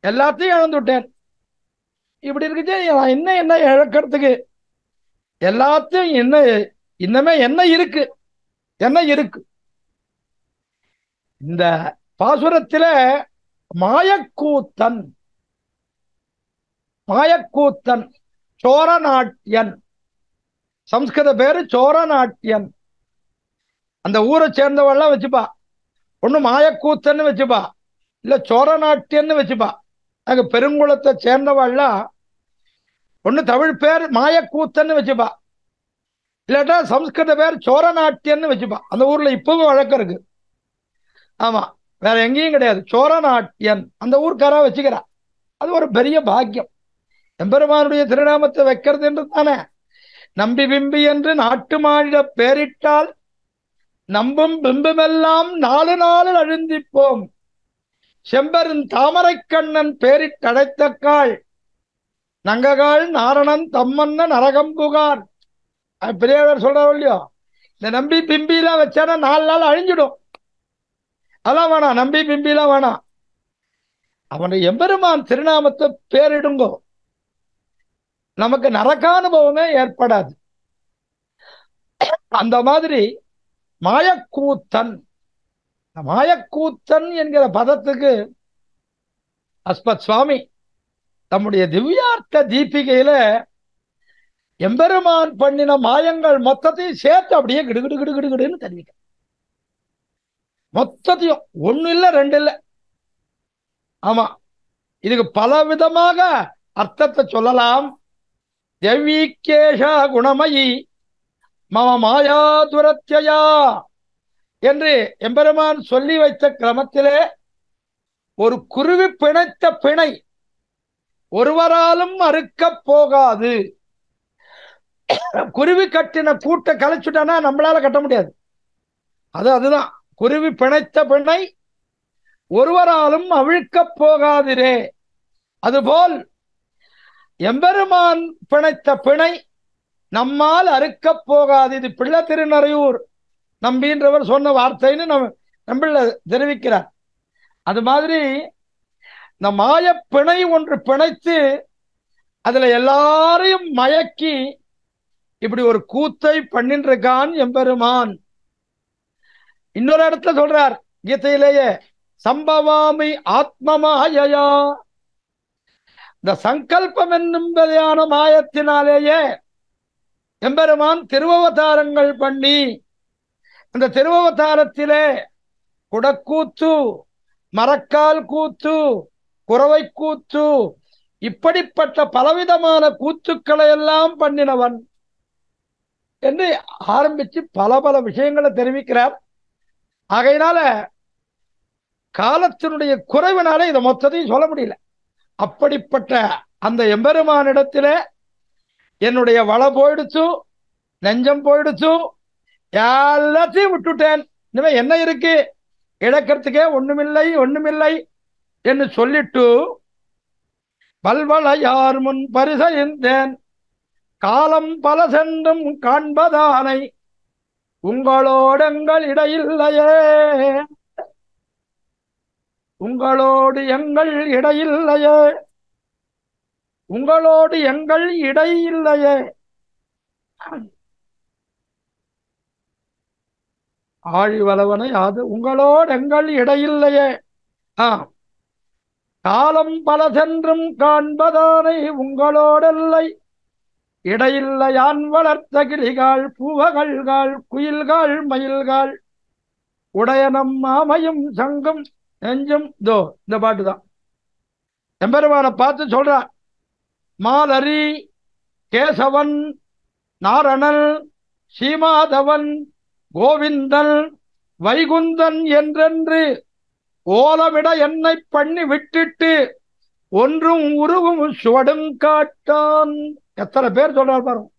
எல்லாத்தையும் இழந்து விட்டேன். இப்படி இருக்குச்சு, நான் இன்னும் என்ன இழக்கிறதுக்கு? எல்லாத்தையும் இன்னமே என்ன இருக்கு? இந்த பாசுரத்தில மாயக்கூத்தன் சோரநாட்டியன், சம்ஸ்கிருத பேரு சோரநாட்டியன். அந்த ஊரை சேர்ந்தவெல்லாம் வச்சுப்பா, ஒண்ணு மாயக்கூத்தன்னு வச்சுப்பா, இல்ல சோரநாட்டியன்னு வச்சுப்பா. அங்க பெருங்குளத்தை சேர்ந்தவெல்லாம் ஒண்ணு தமிழ் பேர் மாயக்கூத்தன்னு வச்சுப்பா, இல்லாட்டா சம்ஸ்கிருத பேர் சோரநாட்டியன்னு வச்சுப்பா. அந்த ஊர்ல இப்பவும் வழக்கம் இருக்கு. ஆமா, வேற எங்கேயும் கிடையாது. சோரநாட்டியன் அந்த ஊருக்காரா வச்சுக்கிறா. அது ஒரு பெரிய பாக்கியம். எம்பெருமானுடைய திருநாமத்தை வைக்கிறது என்று தானே. நம்பி பிம்பி என்று நாட்டு மாநில பேரிட்டால் நம்பும் பிம்புமெல்லாம் 4 நாளில் அழுந்திப்போம். செம்பரின் தாமரை கண்ணன் பேரிட்டடைத்தக்காள் நங்ககாள் நாரணன் தம்மன்ன நரகம்புகார். பெரியவர் சொல்றாரு இல்லையோ, இந்த நம்பி பிம்பிலாம் வச்சானா 4 நாள் அழிஞ்சிடும். அதெல்லாம் வேணாம், நம்பி பிம்பிலாம் வேணாம். அவனை எம்பெருமான் திருநாமத்தை பேரிடுங்கோ. நமக்கு நரகானுபவமே ஏற்படாது. அந்த மாதிரி மாயக்கூத்தன், மாயக்கூத்தன் என்கிற பதத்துக்கு அஸ்பத் சுவாமி தம்முடைய திவ்யார்த்த தீபிகையில எம்பெருமான் பண்ணின மாயங்கள் மொத்தத்தையும் சேர்த்து அப்படியே கிடுகிடு கிடுகிடுன்னு தெரிவிக்க, மொத்தத்தையும், ஒண்ணு இல்ல ரெண்டு இல்ல, ஆமா, இதுக்கு பல விதமாக அர்த்தத்தை சொல்லலாம். தெய்வீகேஷா குணமயி மம மாயா துரத்யா என்று எம்பெருமான் சொல்லி வைத்த கிரமத்திலே ஒரு குருவி பிணைத்த பிணை ஒருவராலும் அறுக்கப் போகாது. குருவி கட்டின கூட்டை கலைச்சுட்டானா நம்மளால கட்ட முடியாது. அதுதான் குருவி பிணைத்த பிணை ஒருவராலும் அவிழ்க்கப் போகாதிரே. அதுபோல் எம்பெருமான் பிணைத்த பிணை நம்மால் அறுக்கப் போகாது. இது பிள்ளை திருநறையூர் நம்பின்றவர் சொன்ன வார்த்தைன்னு நம்மள தெரிவிக்கிறார். அது மாதிரி இந்த மாய பிணை ஒன்று பிணைத்து அதுல எல்லாரையும் மயக்கி இப்படி ஒரு கூத்தை பண்ணிட்டு இருக்கான் எம்பெருமான். இன்னொரு இடத்துல சொல்றார் கீதையிலேயே, சம்பவாமி ஆத்மமாயா, இந்த சங்கல்பம் என்னும்பதையான மாயத்தினாலேயே எம்பெருமான் திருவவதாரங்கள் பண்ணி, அந்த திருவவதாரத்திலே குடக்கூத்து, மரக்கால் கூத்து, குறவை கூத்து, இப்படிப்பட்ட பலவிதமான கூத்துக்களை எல்லாம் பண்ணினவன் என்று ஆரம்பிச்சு பல பல விஷயங்களை தெரிவிக்கிறார். ஆகையினால காலத்தினுடைய குறைவினால இதை மொத்தத்தையும் சொல்ல முடியல. அப்படிப்பட்ட அந்த எம்பெருமானிடத்திலே என்னுடைய வள போயிடுச்சு, நெஞ்சம் போயிடுச்சு, எல்லாத்தையும் விட்டுட்டேன், இனிமே என்ன இருக்கு, இழக்கிறதுக்கே ஒண்ணுமில்லை ஒண்ணுமில்லை என்று சொல்லிட்டு பல்வள யார் முன் பரிசைந்தேன் காலம் பல சென்றும் காண்பதானை உங்களோடங்கள் இடையில்லையே, உங்களோடு எங்கள் இடையில்லையே, உங்களோடு எங்கள் இடையில்லையே. ஆழிவளவனை அது உங்களோடு எங்கள் இடையில்லையே. காலம் பல சென்றும் காண்பதானை உங்களோடல்லை இடையில்லையான் வளர்த்த கிளிகாள் பூவகள்காள் குயில்காள் மயில்காள் உடையனம் மாமையும் சங்கம் நெஞ்சும். தோ இந்த பாட்டு தான் எம்பெருமானை பார்த்து சொல்றார். மாலரி கேசவன் நாரணன் சீமாதவன் கோவிந்தன் வைகுந்தன் என்றென்று ஓலமிட என்னை பண்ணி விட்டுட்டு ஒன்றும் உருவும் சுவடும் காட்டான். எத்தனை பேர் சொல்றார் பாருங்க.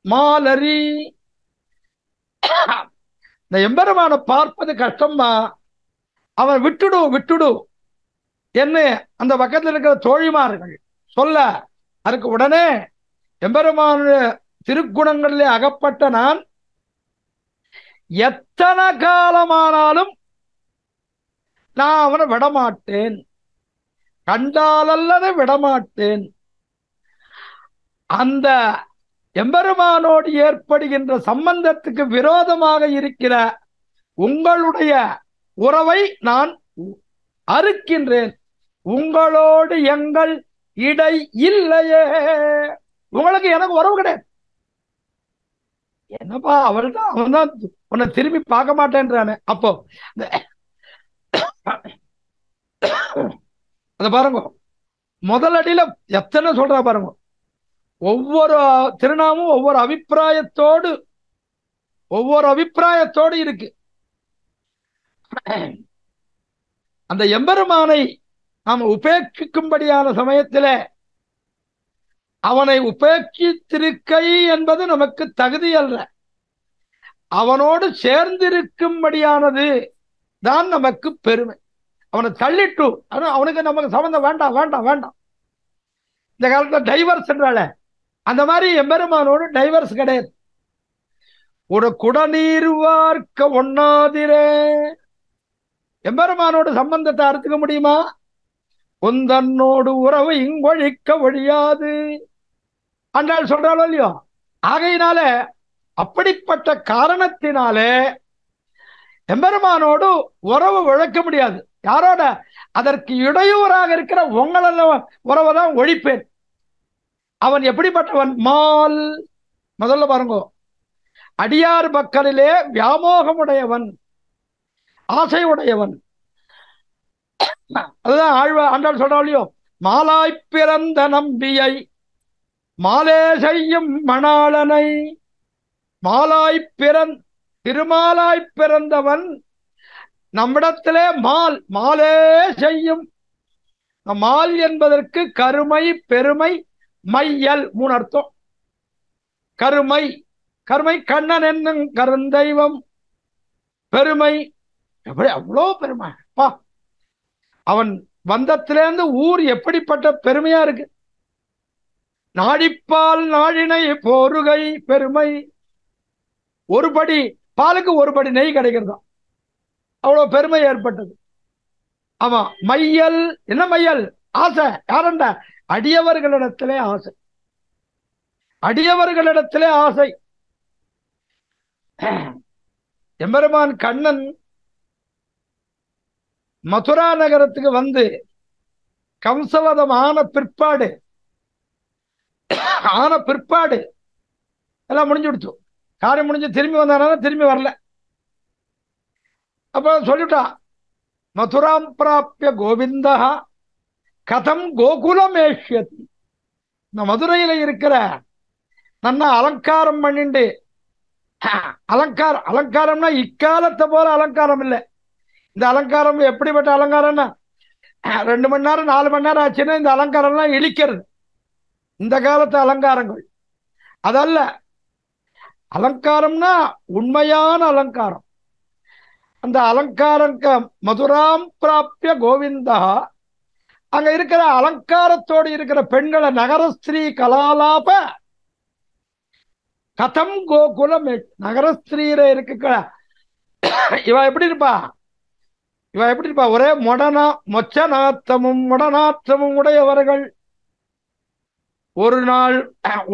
மாலரி, இந்த எம்பெருமானை பார்ப்பது கஷ்டமா, அவன் விட்டுடு விட்டுடு என்ன அந்த பக்கத்தில் இருக்கிற தோழிமார்கள் சொல்ல, அதுக்கு உடனே எம்பெருமான திருக்குணங்களிலே அகப்பட்ட நான் எத்தனை காலமானாலும் நான் அவனை விடமாட்டேன், கண்டால் அல்லது விடமாட்டேன். அந்த எம்பெருமானோடு ஏற்படுகின்ற சம்பந்தத்துக்கு விரோதமாக இருக்கிற உங்களுடைய உறவை நான் அறுக்கின்றேன். உங்களோடு எங்கள் இடை இல்லையே, உங்களுக்கு எனக்கு உறவு கிடையாது. என்னப்பா அவன் தான் உன்னை திரும்பி பார்க்க மாட்டேன்றானே. அப்போ அத பாருங்க, முதலடியில எத்தனை சொல்றா பாருங்க. ஒவ்வொரு திருநாமும் ஒவ்வொரு அபிப்பிராயத்தோடு இருக்கு. அந்த எம்பெருமானை நாம் உபேட்சிக்கும்படியான சமயத்திலே அவனை உபேட்சித்திருக்கை என்பது நமக்கு தகுதி அல்ல, அவனோடு சேர்ந்திருக்கும்படியானது தான் நமக்கு பெருமை. அவனை தள்ளிட்டு அவனுக்கு நமக்கு சம்பந்தம் வேண்டாம் வேண்டாம் வேண்டாம். இந்த காலத்துல டைவர்ஸ் என்றால அந்த மாதிரி எம்பெருமானோடு டைவர்ஸ் கிடையாது. ஒரு குடநீர் வார்க்க ஒண்ணாதிரே, எம்பெருமானோடு சம்பந்தத்தை அறுத்துக்க முடியுமா? உந்தன்னோடு உறவு இங்கொழிக்க ஒழியாது. ஆண்டாள் சொல்றாளோ இல்லையோ. ஆகையினால அப்படிப்பட்ட காரணத்தினாலே எம்பெருமானோடு உறவு விளக்க முடியாது. யாரோட? அதற்கு இடையூறாக இருக்கிற உங்கள உறவை தான் ஒழிப்பேன். அவன் எப்படிப்பட்டவன்? மால். முதல்ல பாருங்க, அடியார் பக்கலிலே வியாமோகமுடையவன், ஆசை உடையவன். அதுதான் ஆண்டாள் சொல்றா இல்லையோ, மாலாய் பிறந்த நம்பியை மாலே செய்யும் மணாளனை. மாலாய் திருமாலாய் பிறந்தவன் நம்மிடத்திலே மால், மாலே செய்யும். மால் என்பதற்கு கருமை, பெருமை, மையல், 3 அர்த்தம். கருமை, கருமை கண்ணன் என்னும் கருந்தெய்வம். பெருமை, எப்படி அவ்வளோ பெருமை பா. அவன் வந்தத்திலேருந்து ஊர் எப்படிப்பட்ட பெருமையா இருக்கு. நாடிப்பால் நாழினை போருகை பெருமை. ஒரு படி பாலுக்கு ஒரு படி நெய் கிடைக்கிறதா, அவ்வளவு பெருமை ஏற்பட்டது. ஆமா, மையல். என்ன மையல்? ஆசை. யாரண்ட? அடியவர்களிடத்திலே ஆசை, அடியவர்களிடத்திலே ஆசை. எம்பெருமான் கண்ணன் மதுரா நகரத்துக்கு வந்து கம்சவதம் ஆன பிற்பாடு எல்லாம் முடிஞ்சு விடுச்சு. காரியம் முடிஞ்சு திரும்பி வந்தானா? திரும்பி வரல. அப்ப சொல்லிட்டா, மதுராம் பிராப்பிய கோவிந்தா கதம் கோகுலமேஷ்யதி. இந்த மதுரையில இருக்கிற நன்னா அலங்காரம் பண்ணிண்டு, அலங்காரம்னா இக்காலத்தை போல அலங்காரம் இல்லை. இந்த அலங்காரம் எப்படிப்பட்ட அலங்காரம்னா 2 மணி நேரம் 4 மணி நேரம் ஆச்சுன்னா இந்த அலங்காரம்லாம் இழிக்கிறது. இந்த காலத்து அலங்காரங்கள் அதல்ல. அலங்காரம்னா உண்மையான அலங்காரம். அந்த அலங்காரம் மதுராம் பிராப்பிய கோவிந்தா. அங்க இருக்கிற அலங்காரத்தோடு இருக்கிற பெண்களை நகரஸ்திரீ கலாலாப கதம் கோகுலம். நகரஸ்திரீர இருக்க இவ எப்படி இருப்பா? ஒரே மொச்ச நாத்தமும் முடநாற்றமும் உடையவர்கள். ஒரு நாள்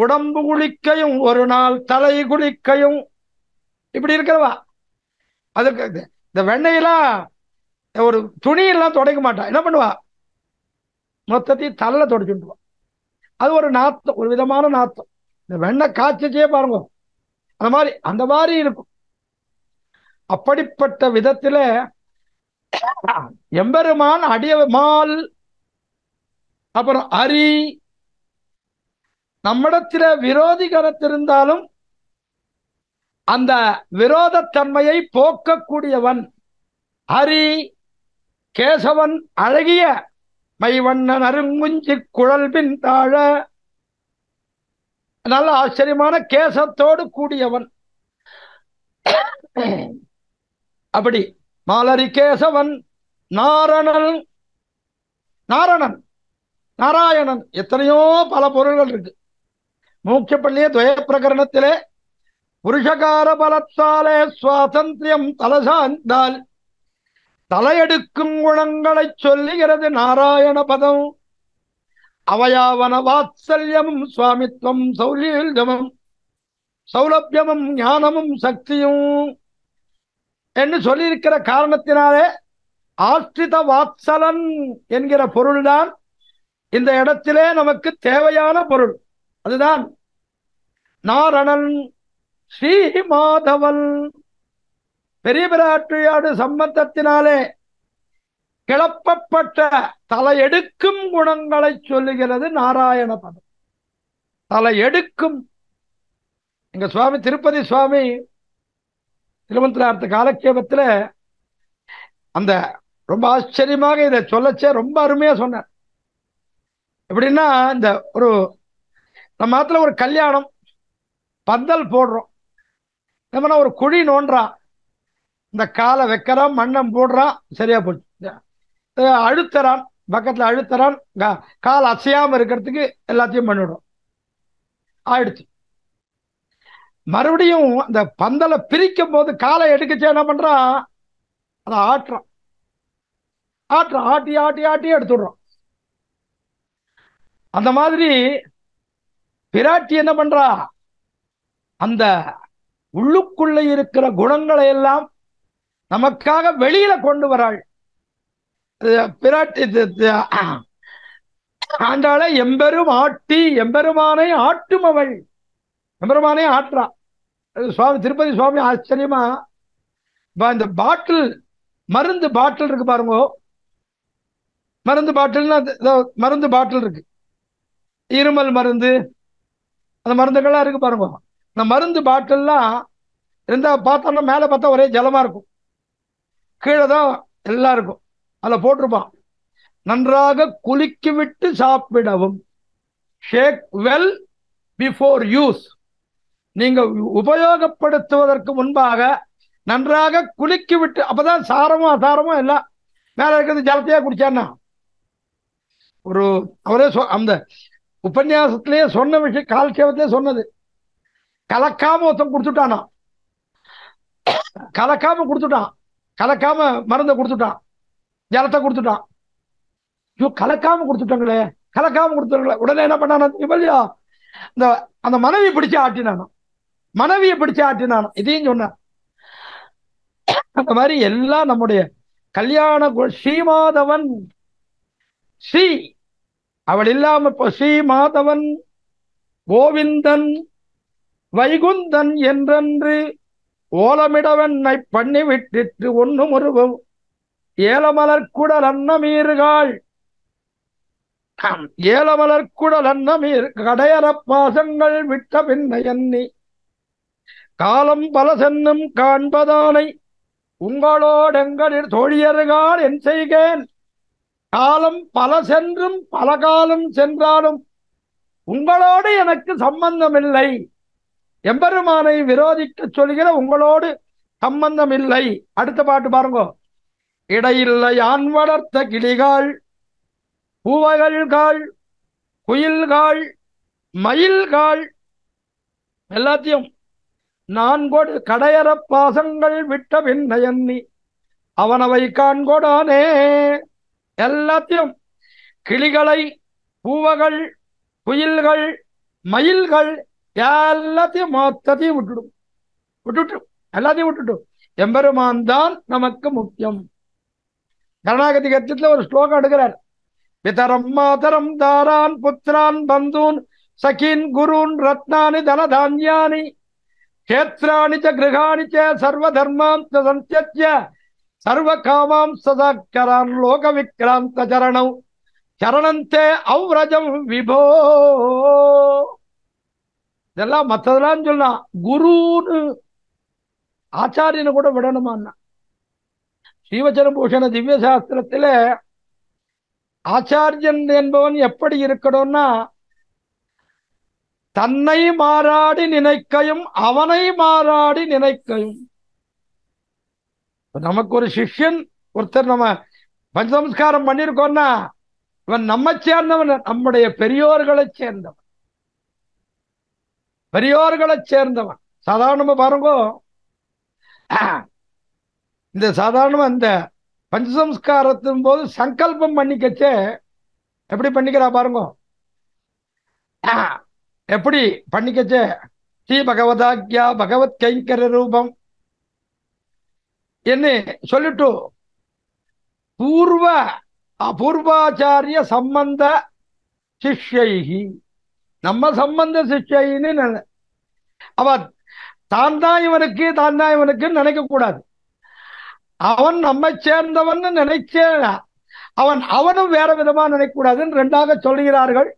உடம்பு குளிக்கையும் ஒரு நாள் தலை குளிக்கையும் இப்படி இருக்கிறவா. அதுக்கு இந்த வெண்ணையெல்லாம் ஒரு துணியெல்லாம் துடைக்க மாட்டா. என்ன பண்ணுவா? மொத்தத்தையும் தலையில துடைச்சுட்டுவா. அது ஒரு நாத்தம், ஒரு விதமான நாத்தம். இந்த வெண்ணெய் காய்ச்சே பாருங்க, அந்த மாதிரி இருக்கும். அப்படிப்பட்ட விதத்துல எம்பெருமான் அடிய மால். அப்புறம் அரி. நம்மிடத்தில விரோதி கருத்திருந்தாலும் அந்த விரோதத்தன்மையை போக்கக்கூடியவன் ஹரி. கேசவன் அழகிய மைவண்ணன் அருங்குஞ்சி குழல் பின் தாழ. நல்ல ஆச்சரியமான கேசத்தோடு கூடியவன். அப்படி மாலரி கேசவன். நாரணன். நாராயணன். எத்தனையோ பல பொருள்கள் இருக்கு. மூச்சப்பள்ளியே துவய பிரகரணத்திலே புருஷகார பலத்தாலே சுவாதந்திரியம் தலசார்ந்தால் தலையெடுக்கும் குணங்களை சொல்லுகிறது நாராயண பதம். அவயாவன வாத்சல்யமும் சுவாமித்வம் சௌலீல்யமும் சௌலபியமும் ஞானமும் சக்தியும் என்று சொல்லியிருக்கிற காரணத்தினாலே ஆஸ்திரித வாத்சலன் என்கிற பொருள்தான் இந்த இடத்திலே நமக்கு தேவையான பொருள். அதுதான் நாரணன். ஸ்ரீ மாதவன். பெரிய பிராட்டியோடு சம்பந்தத்தினாலே கிளப்பப்பட்ட தலையெடுக்கும் குணங்களை சொல்லுகிறது நாராயண பதம். தலையெடுக்கும். எங்க சுவாமி திருப்பதி சுவாமி திருமந்திரார்த்த காலக்ஷேபத்தில் அந்த ரொம்ப ஆச்சரியமாக இதை சொல்லச்சே ரொம்ப அருமையா சொன்னார். எப்படின்னா, இந்த ஒரு நம்ம நாட்டுல ஒரு கல்யாணம் பந்தல் போடுறோம். நம்ம ஒரு குழி நோண்டுறான், இந்த காலை வைக்கிறான், மண்ணம் போடுறான், சரியா போச்சு. அழுத்தறான், பக்கத்துல அழுத்தறான், கால் அசையாம இருக்கிறதுக்கு எல்லாத்தையும் பண்ணிவிடும். ஆயிடுச்சு. மறுபடியும் அந்த பந்தலை பிரிக்கும் போது காலை எடுக்கச்சே என்ன பண்றான்? அதை ஆட்டுறான். ஆட்டி ஆட்டி ஆட்டி எடுத்துடுறோம். அந்த மாதிரி பிராட்டி என்ன பண்றா? அந்த உள்ளுக்குள்ள இருக்கிற குணங்களை எல்லாம் நமக்காக வெளியில கொண்டு வராள். பிராட்டி ஆண்டாளை எம்பெரும் ஆட்டி எம்பெருமானை ஆட்டும் அவள். எம்பெருமானை ஆற்றா. சுவாமி திருப்பதி சுவாமி ஆச்சரியமா இந்த பாட்டில், மருந்து பாட்டில் இருக்கு பாருங்க. மருந்து பாட்டில்னா மருந்து பாட்டில் இருக்கு, இருமல் மருந்து, அந்த மருந்துகள்லாம் இருக்கு பாருங்க. இந்த மருந்து பாட்டில்லாம் இருந்தா பார்த்தோம்னா மேலே பார்த்தா ஒரே ஜலமா இருக்கும், கீழே தான் எல்லாம் இருக்கும். அதில் போட்டிருப்பான், நன்றாக குலுக்கி விட்டு சாப்பிடவும், ஷேக் வெல் பிஃபோர் யூஸ். நீங்க உபயோகப்படுத்துவதற்கு முன்பாக நன்றாக குலுக்கி விட்டு, அப்பதான் சாரமும் அசாரமும் எல்லாம் மேல இருக்கிறது ஜலத்தையா குடிச்சான்னா. ஒரு அவரே அந்த உபன்யாசத்திலேயே சொன்ன விஷயம், காலட்சேபத்திலே சொன்னது. கலக்காம ஒருத்தன் கொடுத்துட்டானா, கலக்காம கொடுத்துட்டான், கலக்காம மருந்தை கொடுத்துட்டான், ஜலத்தை கொடுத்துட்டான். ஐயோ கலக்காம கொடுத்துட்டாங்களே, கலக்காம கொடுத்துட்டாங்களே. உடனே என்ன பண்ணானா இல்லையா, இந்த அந்த மனைவி பிடிச்சு ஆட்டினானோ, மனைவியை பிடிச்சு ஆட்டினானோ. இதையும் சொன்னான். அந்த மாதிரி எல்லாம் நம்முடைய கல்யாண ஸ்ரீமாதவன், ஸ்ரீ அவள் இல்லாம ஸ்ரீமாதவன் கோவிந்தன் வைகுந்தன் என்றென்று ஓலமிடவென்னை பண்ணி விட்டிட்டு ஒன்னும் உருவம் ஏலமலர்குடல் அன்னமீறுகாள். ஏலமலர்குடல் அன்னமீர் கடையற பாசங்கள் விட்ட பின்ன எண்ணி காலம் பல சென்னும் காண்பதானை உங்களோடெங்களில் தோழியருகால் என் செய்கேன். காலம் பல சென்றும் பல காலம் சென்றாலும் உங்களோடு எனக்கு சம்பந்தம் இல்லை. எம்பெருமானை விரோதிக்க சொல்கிற உங்களோடு சம்பந்தம் இல்லை. அடுத்த பாட்டு பாருங்க. இடையில்லை யான் வளர்த்த கிளிகாள் பூவகள்காள் குயில்காள் மயில்காள் எல்லாத்தையும் நான் கொடு கடையற பாசங்கள் விட்ட பின்ன எண்ணி அவனவை காண்கொடானே. எல்லாத்தையும் கிளிகளை, பூவகள், குயில்கள், மயில்கள் எல்லாத்தையும் மொத்தத்தையும் விட்டுட்டு எல்லாத்தையும் விட்டுட்டு எம்பெருமான் தான் நமக்கு முக்கியம். கருணாகதி கத்தியத்துல ஒரு ஸ்லோகம் எடுக்கிறார். பிதரம் மாதரம் தாரான் புத்திரான் பந்தூன் சகீன் குருன் ரத்னானி தனதான்யானி கேத்ராணி ச கிருகாணி ச சர்வ தர்மாம் சந்திய சர்வ காமாம் சதாக்கரான் லோக விக்ராந்த சரணம் சரணந்தே அவ்ரஜம் விபோ. இதெல்லாம் மற்றதெல்லாம் சொல்லலாம். குருன்னு ஆச்சாரியனை கூட விடணுமான்னா. ஸ்ரீவச்சனபூஷண திவ்ய சாஸ்திரத்துல ஆச்சாரியன் என்பவன் எப்படி இருக்கணும்னா, தன்னை மாறாடி நினைக்கையும் அவனை மாறாடி நினைக்கையும். நமக்கு ஒரு சிஷ்யன் ஒருத்தர் நம்ம பஞ்சசம்ஸ்காரம் பண்ணிருக்கோம்னா இவன் நம்ம சேர்ந்தவன், நம்முடைய பெரியோர்களை சேர்ந்தவன், பெரியோர்களை சேர்ந்தவன். சாதாரணமா பாருங்க, இந்த சாதாரணமா இந்த பஞ்சசம்ஸ்காரத்தின் போது சங்கல்பம் பண்ணிக்கச்சே எப்படி பண்ணிக்கிறா பாருங்க. எப்படி பண்ணிக்கச்சே ஸ்ரீ பகவதாக்யா பகவத் கைங்கர ரூபம் என்ன சொல்லிட்டு பூர்வாச்சாரிய சம்பந்த சிஷ்யைகி, நம்ம சம்பந்த சிஷ்யின்னு அவ தான் தான் இவனுக்கு நினைக்க கூடாது. அவன் நம்மை சேர்ந்தவன் நினைச்சே அவனும் வேற விதமா நினைக்க கூடாதுன்னு ரெண்டாக சொல்லுகிறார்கள்.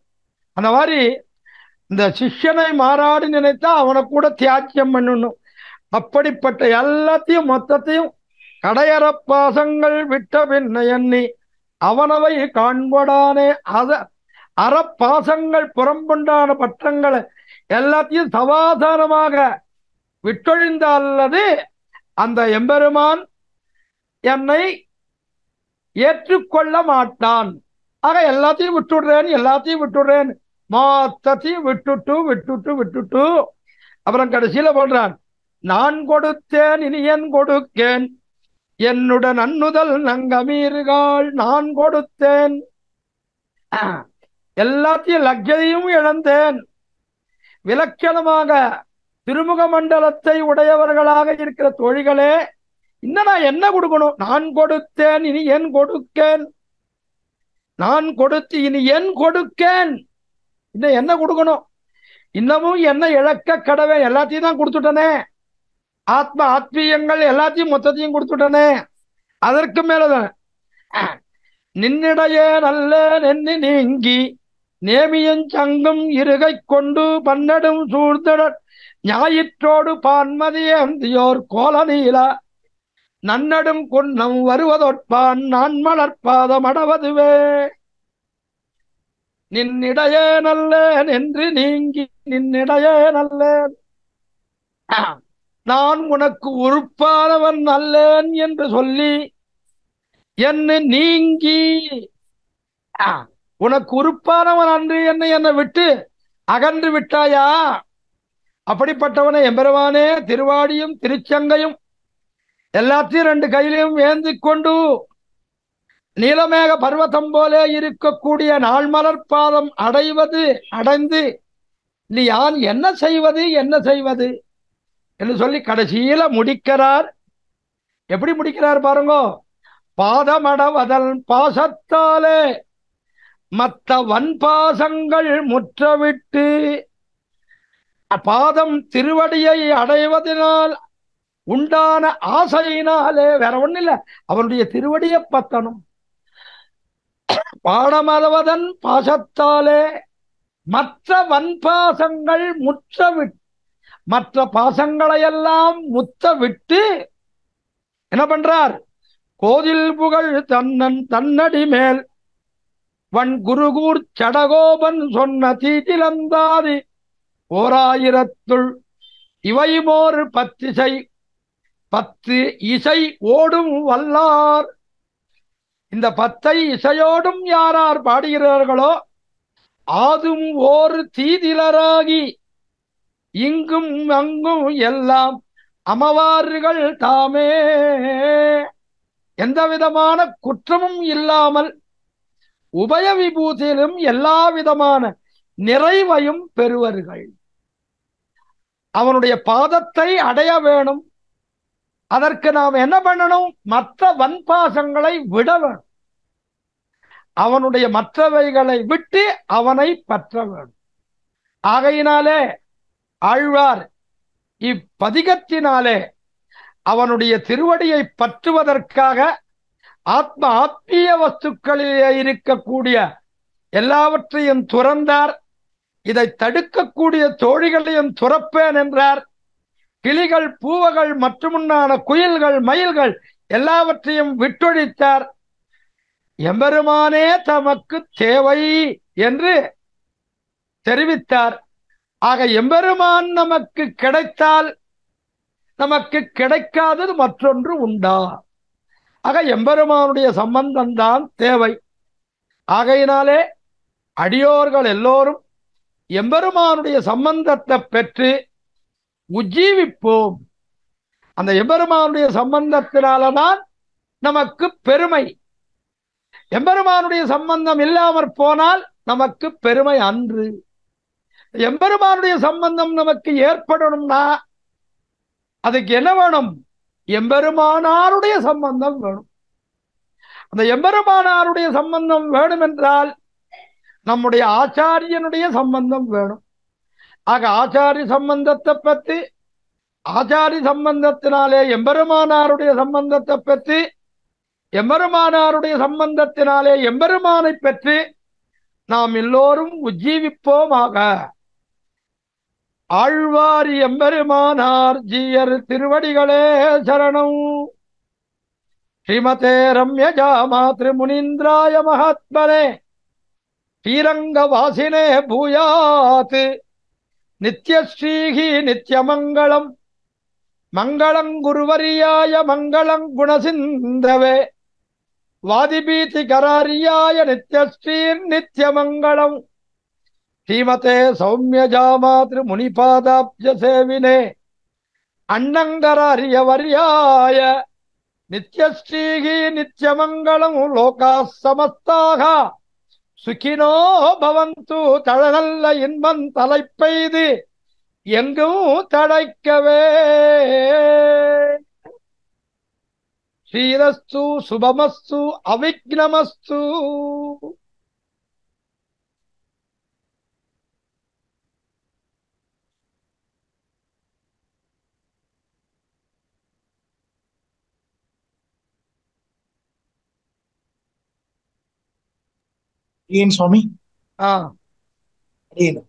அந்த மாதிரி இந்த சிஷ்யனை மாறாடி நினைத்தா அவனை கூட தியாக்கியம் பண்ணணும். அப்படிப்பட்ட எல்லாத்தையும் மொத்தத்தையும் கடையற பாசங்கள் விட்ட பின்ன எண்ணி அவனவை காண்படானே. அறப்பாசங்கள் புறம்புண்டான பற்றங்களை எல்லாத்தையும் சமாதானமாக விட்டொழிந்த அல்லது அந்த எம்பெருமான் என்னை ஏற்றுக்கொள்ள மாட்டான். ஆக எல்லாத்தையும் விட்டுடுறேன் மொத்தத்தையும் விட்டுட்டு அப்புறம் கடைசியில போடுறான், நான் கொடுத்தேன் இனி என் கொடுக்கேன் என்னுடன் அன்னுதல் நங்கமீறுகாள். நான் கொடுத்தேன், எல்லாத்தையும் லக்ஜையும் இழந்தேன், விலட்சணமாக திருமுக மண்டலத்தை உடையவர்களாக இருக்கிற தோழிகளே, இன்னும் நான் என்ன கொடுக்கணும்? நான் கொடுத்தேன், இனி என் கொடுக்கேன். நான் கொடுத்து இனி என் கொடுக்கேன். இன்னும் என்ன கொடுக்கணும்? இன்னமும் என்ன இழக்க கடவே? எல்லாத்தையும் தான் கொடுத்துட்டனே. ஆத்ம ஆத்மீயங்கள் எல்லாத்தையும் மொத்தத்தையும் கொடுத்துட்டனே. அதற்கு மேலதான் நின்னிடையே நல்ல நென்னி நீங்கி நேமியும் சங்கும் இருகை கொண்டு பன்னடும் சூழ்ந்தடர் ஞாயிற்றோடு பான்மதியோர் கோல நீல நன்னடும் குன்னம் வருவதொற்பான் நான் மலர்பாதம் அடவதுவே. நின்னிடையே நல்லேன் என்று நீங்கி நின்னிடையே நல்லேன், நான் உனக்கு உறுப்பானவன் அல்லேன் என்று சொல்லி என்னை நீங்கி, உனக்கு உறுப்பானவன் அன்று என்னை விட்டு அகன்று விட்டாயா? அப்படிப்பட்டவனை எம்பெருமானே திருவாடியும் திருச்சங்கையும் எல்லாத்தையும் ரெண்டு கையிலையும் ஏந்தி கொண்டு நீலமேக பர்வதம் போலே இருக்கக்கூடிய நாள்மலர் பாதம் அடைந்து நீ யான் என்ன செய்வது என்று சொல்லி கடைசியில முடிக்கிறார். எப்படி முடிக்கிறார் பாருங்க. பாதமடவதல் பாசத்தாலே மற்ற வன்பாசங்கள் முற்றவிட்டு, பாதம் திருவடியை அடைவதனால் உண்டான ஆசையினாலே, வேற ஒண்ணு இல்ல, அவனுடைய திருவடியை பத்தணும். பாடமளவதன் பாசத்தாலே மற்ற வன்பாசங்கள் முற்றவிட்டு, மற்ற பாசங்களையெல்லாம் முத்த விட்டு என்ன பண்றார்? கோதில் புகழ் தன்னடி மேல் வன் குருகூர் சடகோபன் சொன்ன தீட்டிலந்தாதி ஓராயிரத்துள் இவைமோர் 10 இசை ஓடும் வல்லார். இந்த 10 இசையோடும் யாரார் பாடுகிறார்களோ ஆதும் ஓர் தீதிலராகி இங்கும் அங்கும் எல்லாம் அமவார்கள் தாமே. எந்த விதமான குற்றமும் இல்லாமல் உபய விபூதியிலும் எல்லா விதமான நிறைவையும் பெறுவர்கள். அவனுடைய பாதத்தை அடைய வேணும். அதற்கு நாம் என்ன பண்ணணும்? மற்ற வன்பாசங்களை விட வேணும். அவனுடைய மற்றவைகளை விட்டு அவனை பற்ற வேணும். ஆகையினாலே ஆழ்வார் இப்பதிகத்தினாலே அவனுடைய திருவடியை பற்றுவதற்காக ஆத்மீய வஸ்துக்களிலே இருக்கக்கூடிய எல்லாவற்றையும் துறந்தார். இதை தடுக்கக்கூடிய தோழிகளையும் துறப்பேன் என்றார். கிளிகள், பூவகள் மற்றுமுன்னான குயில்கள், மயில்கள் எல்லாவற்றையும் விட்டொழித்தார். எம்பெருமானே தமக்கு தேவை என்று தெரிவித்தார். ஆக எம்பெருமான் நமக்கு கிடைத்தால் நமக்கு கிடைக்காதது மற்றொன்று உண்டா? ஆக எம்பெருமானுடைய சம்பந்தம் தான் தேவை. ஆகையினாலே அடியோர்கள் எல்லோரும் எம்பெருமானுடைய சம்பந்தத்தை பெற்று உஜ்ஜீவிப்போம். அந்த எம்பெருமானுடைய சம்பந்தத்தினால்தான் நமக்கு பெருமை. எம்பெருமானுடைய சம்பந்தம் இல்லாமற் போனால் நமக்கு பெருமை அன்று. எம்பெருமானுடைய சம்பந்தம் நமக்கு ஏற்படணும்னா அதுக்கு என்ன வேணும்? எம்பெருமானாருடைய சம்பந்தம் வேணும். அந்த எம்பெருமானாருடைய சம்பந்தம் வேணும் என்றால் நம்முடைய ஆச்சாரியனுடைய சம்பந்தம் வேணும். ஆக ஆச்சாரிய சம்பந்தத்தை பற்றி, ஆச்சாரிய சம்பந்தத்தினாலே எம்பெருமானாருடைய சம்பந்தத்தை பற்றி, எம்பெருமானாருடைய சம்பந்தத்தினாலே எம்பெருமானை பெற்று நாம் எல்லோரும் உஜ்ஜீவிப்போமாக. ஆழ்வார் எம்பெருமானார் ஜீயர் திருவடிகளே சரணம். ஸ்ரீமதே ரம்யஜா மாத்ரு முனீந்திராய மகாத்மனே ஸ்ரீரங்க வாசினே பூயாத் நித்யஸ்ரீஹி நித்யமங்கலம். மங்களம் குருவரியாய மங்களம் குணசிந்தவே வாதிபீதி கராரியாய நித்யஸ்ரீர் நித்யமங்கலம். ஸ்ரீமதே சௌமியஜாமாத்ரு முனிபாதாப்ஜ சேவினே அண்ணங்கராரிய வரியாய நித்யஸ்ரீஹி நித்யமங்கலம். லோகா சமஸ்தாக சுகினோ பவந்து. தழநல்ல இன்பம் தலைப்பெய்து எங்கும் தழைக்கவே. ஸ்ரீரஸ்து சுபமஸ்து அவிக்னமஸ்து. ஏன் சுவாமி? ஆ அடியேன்.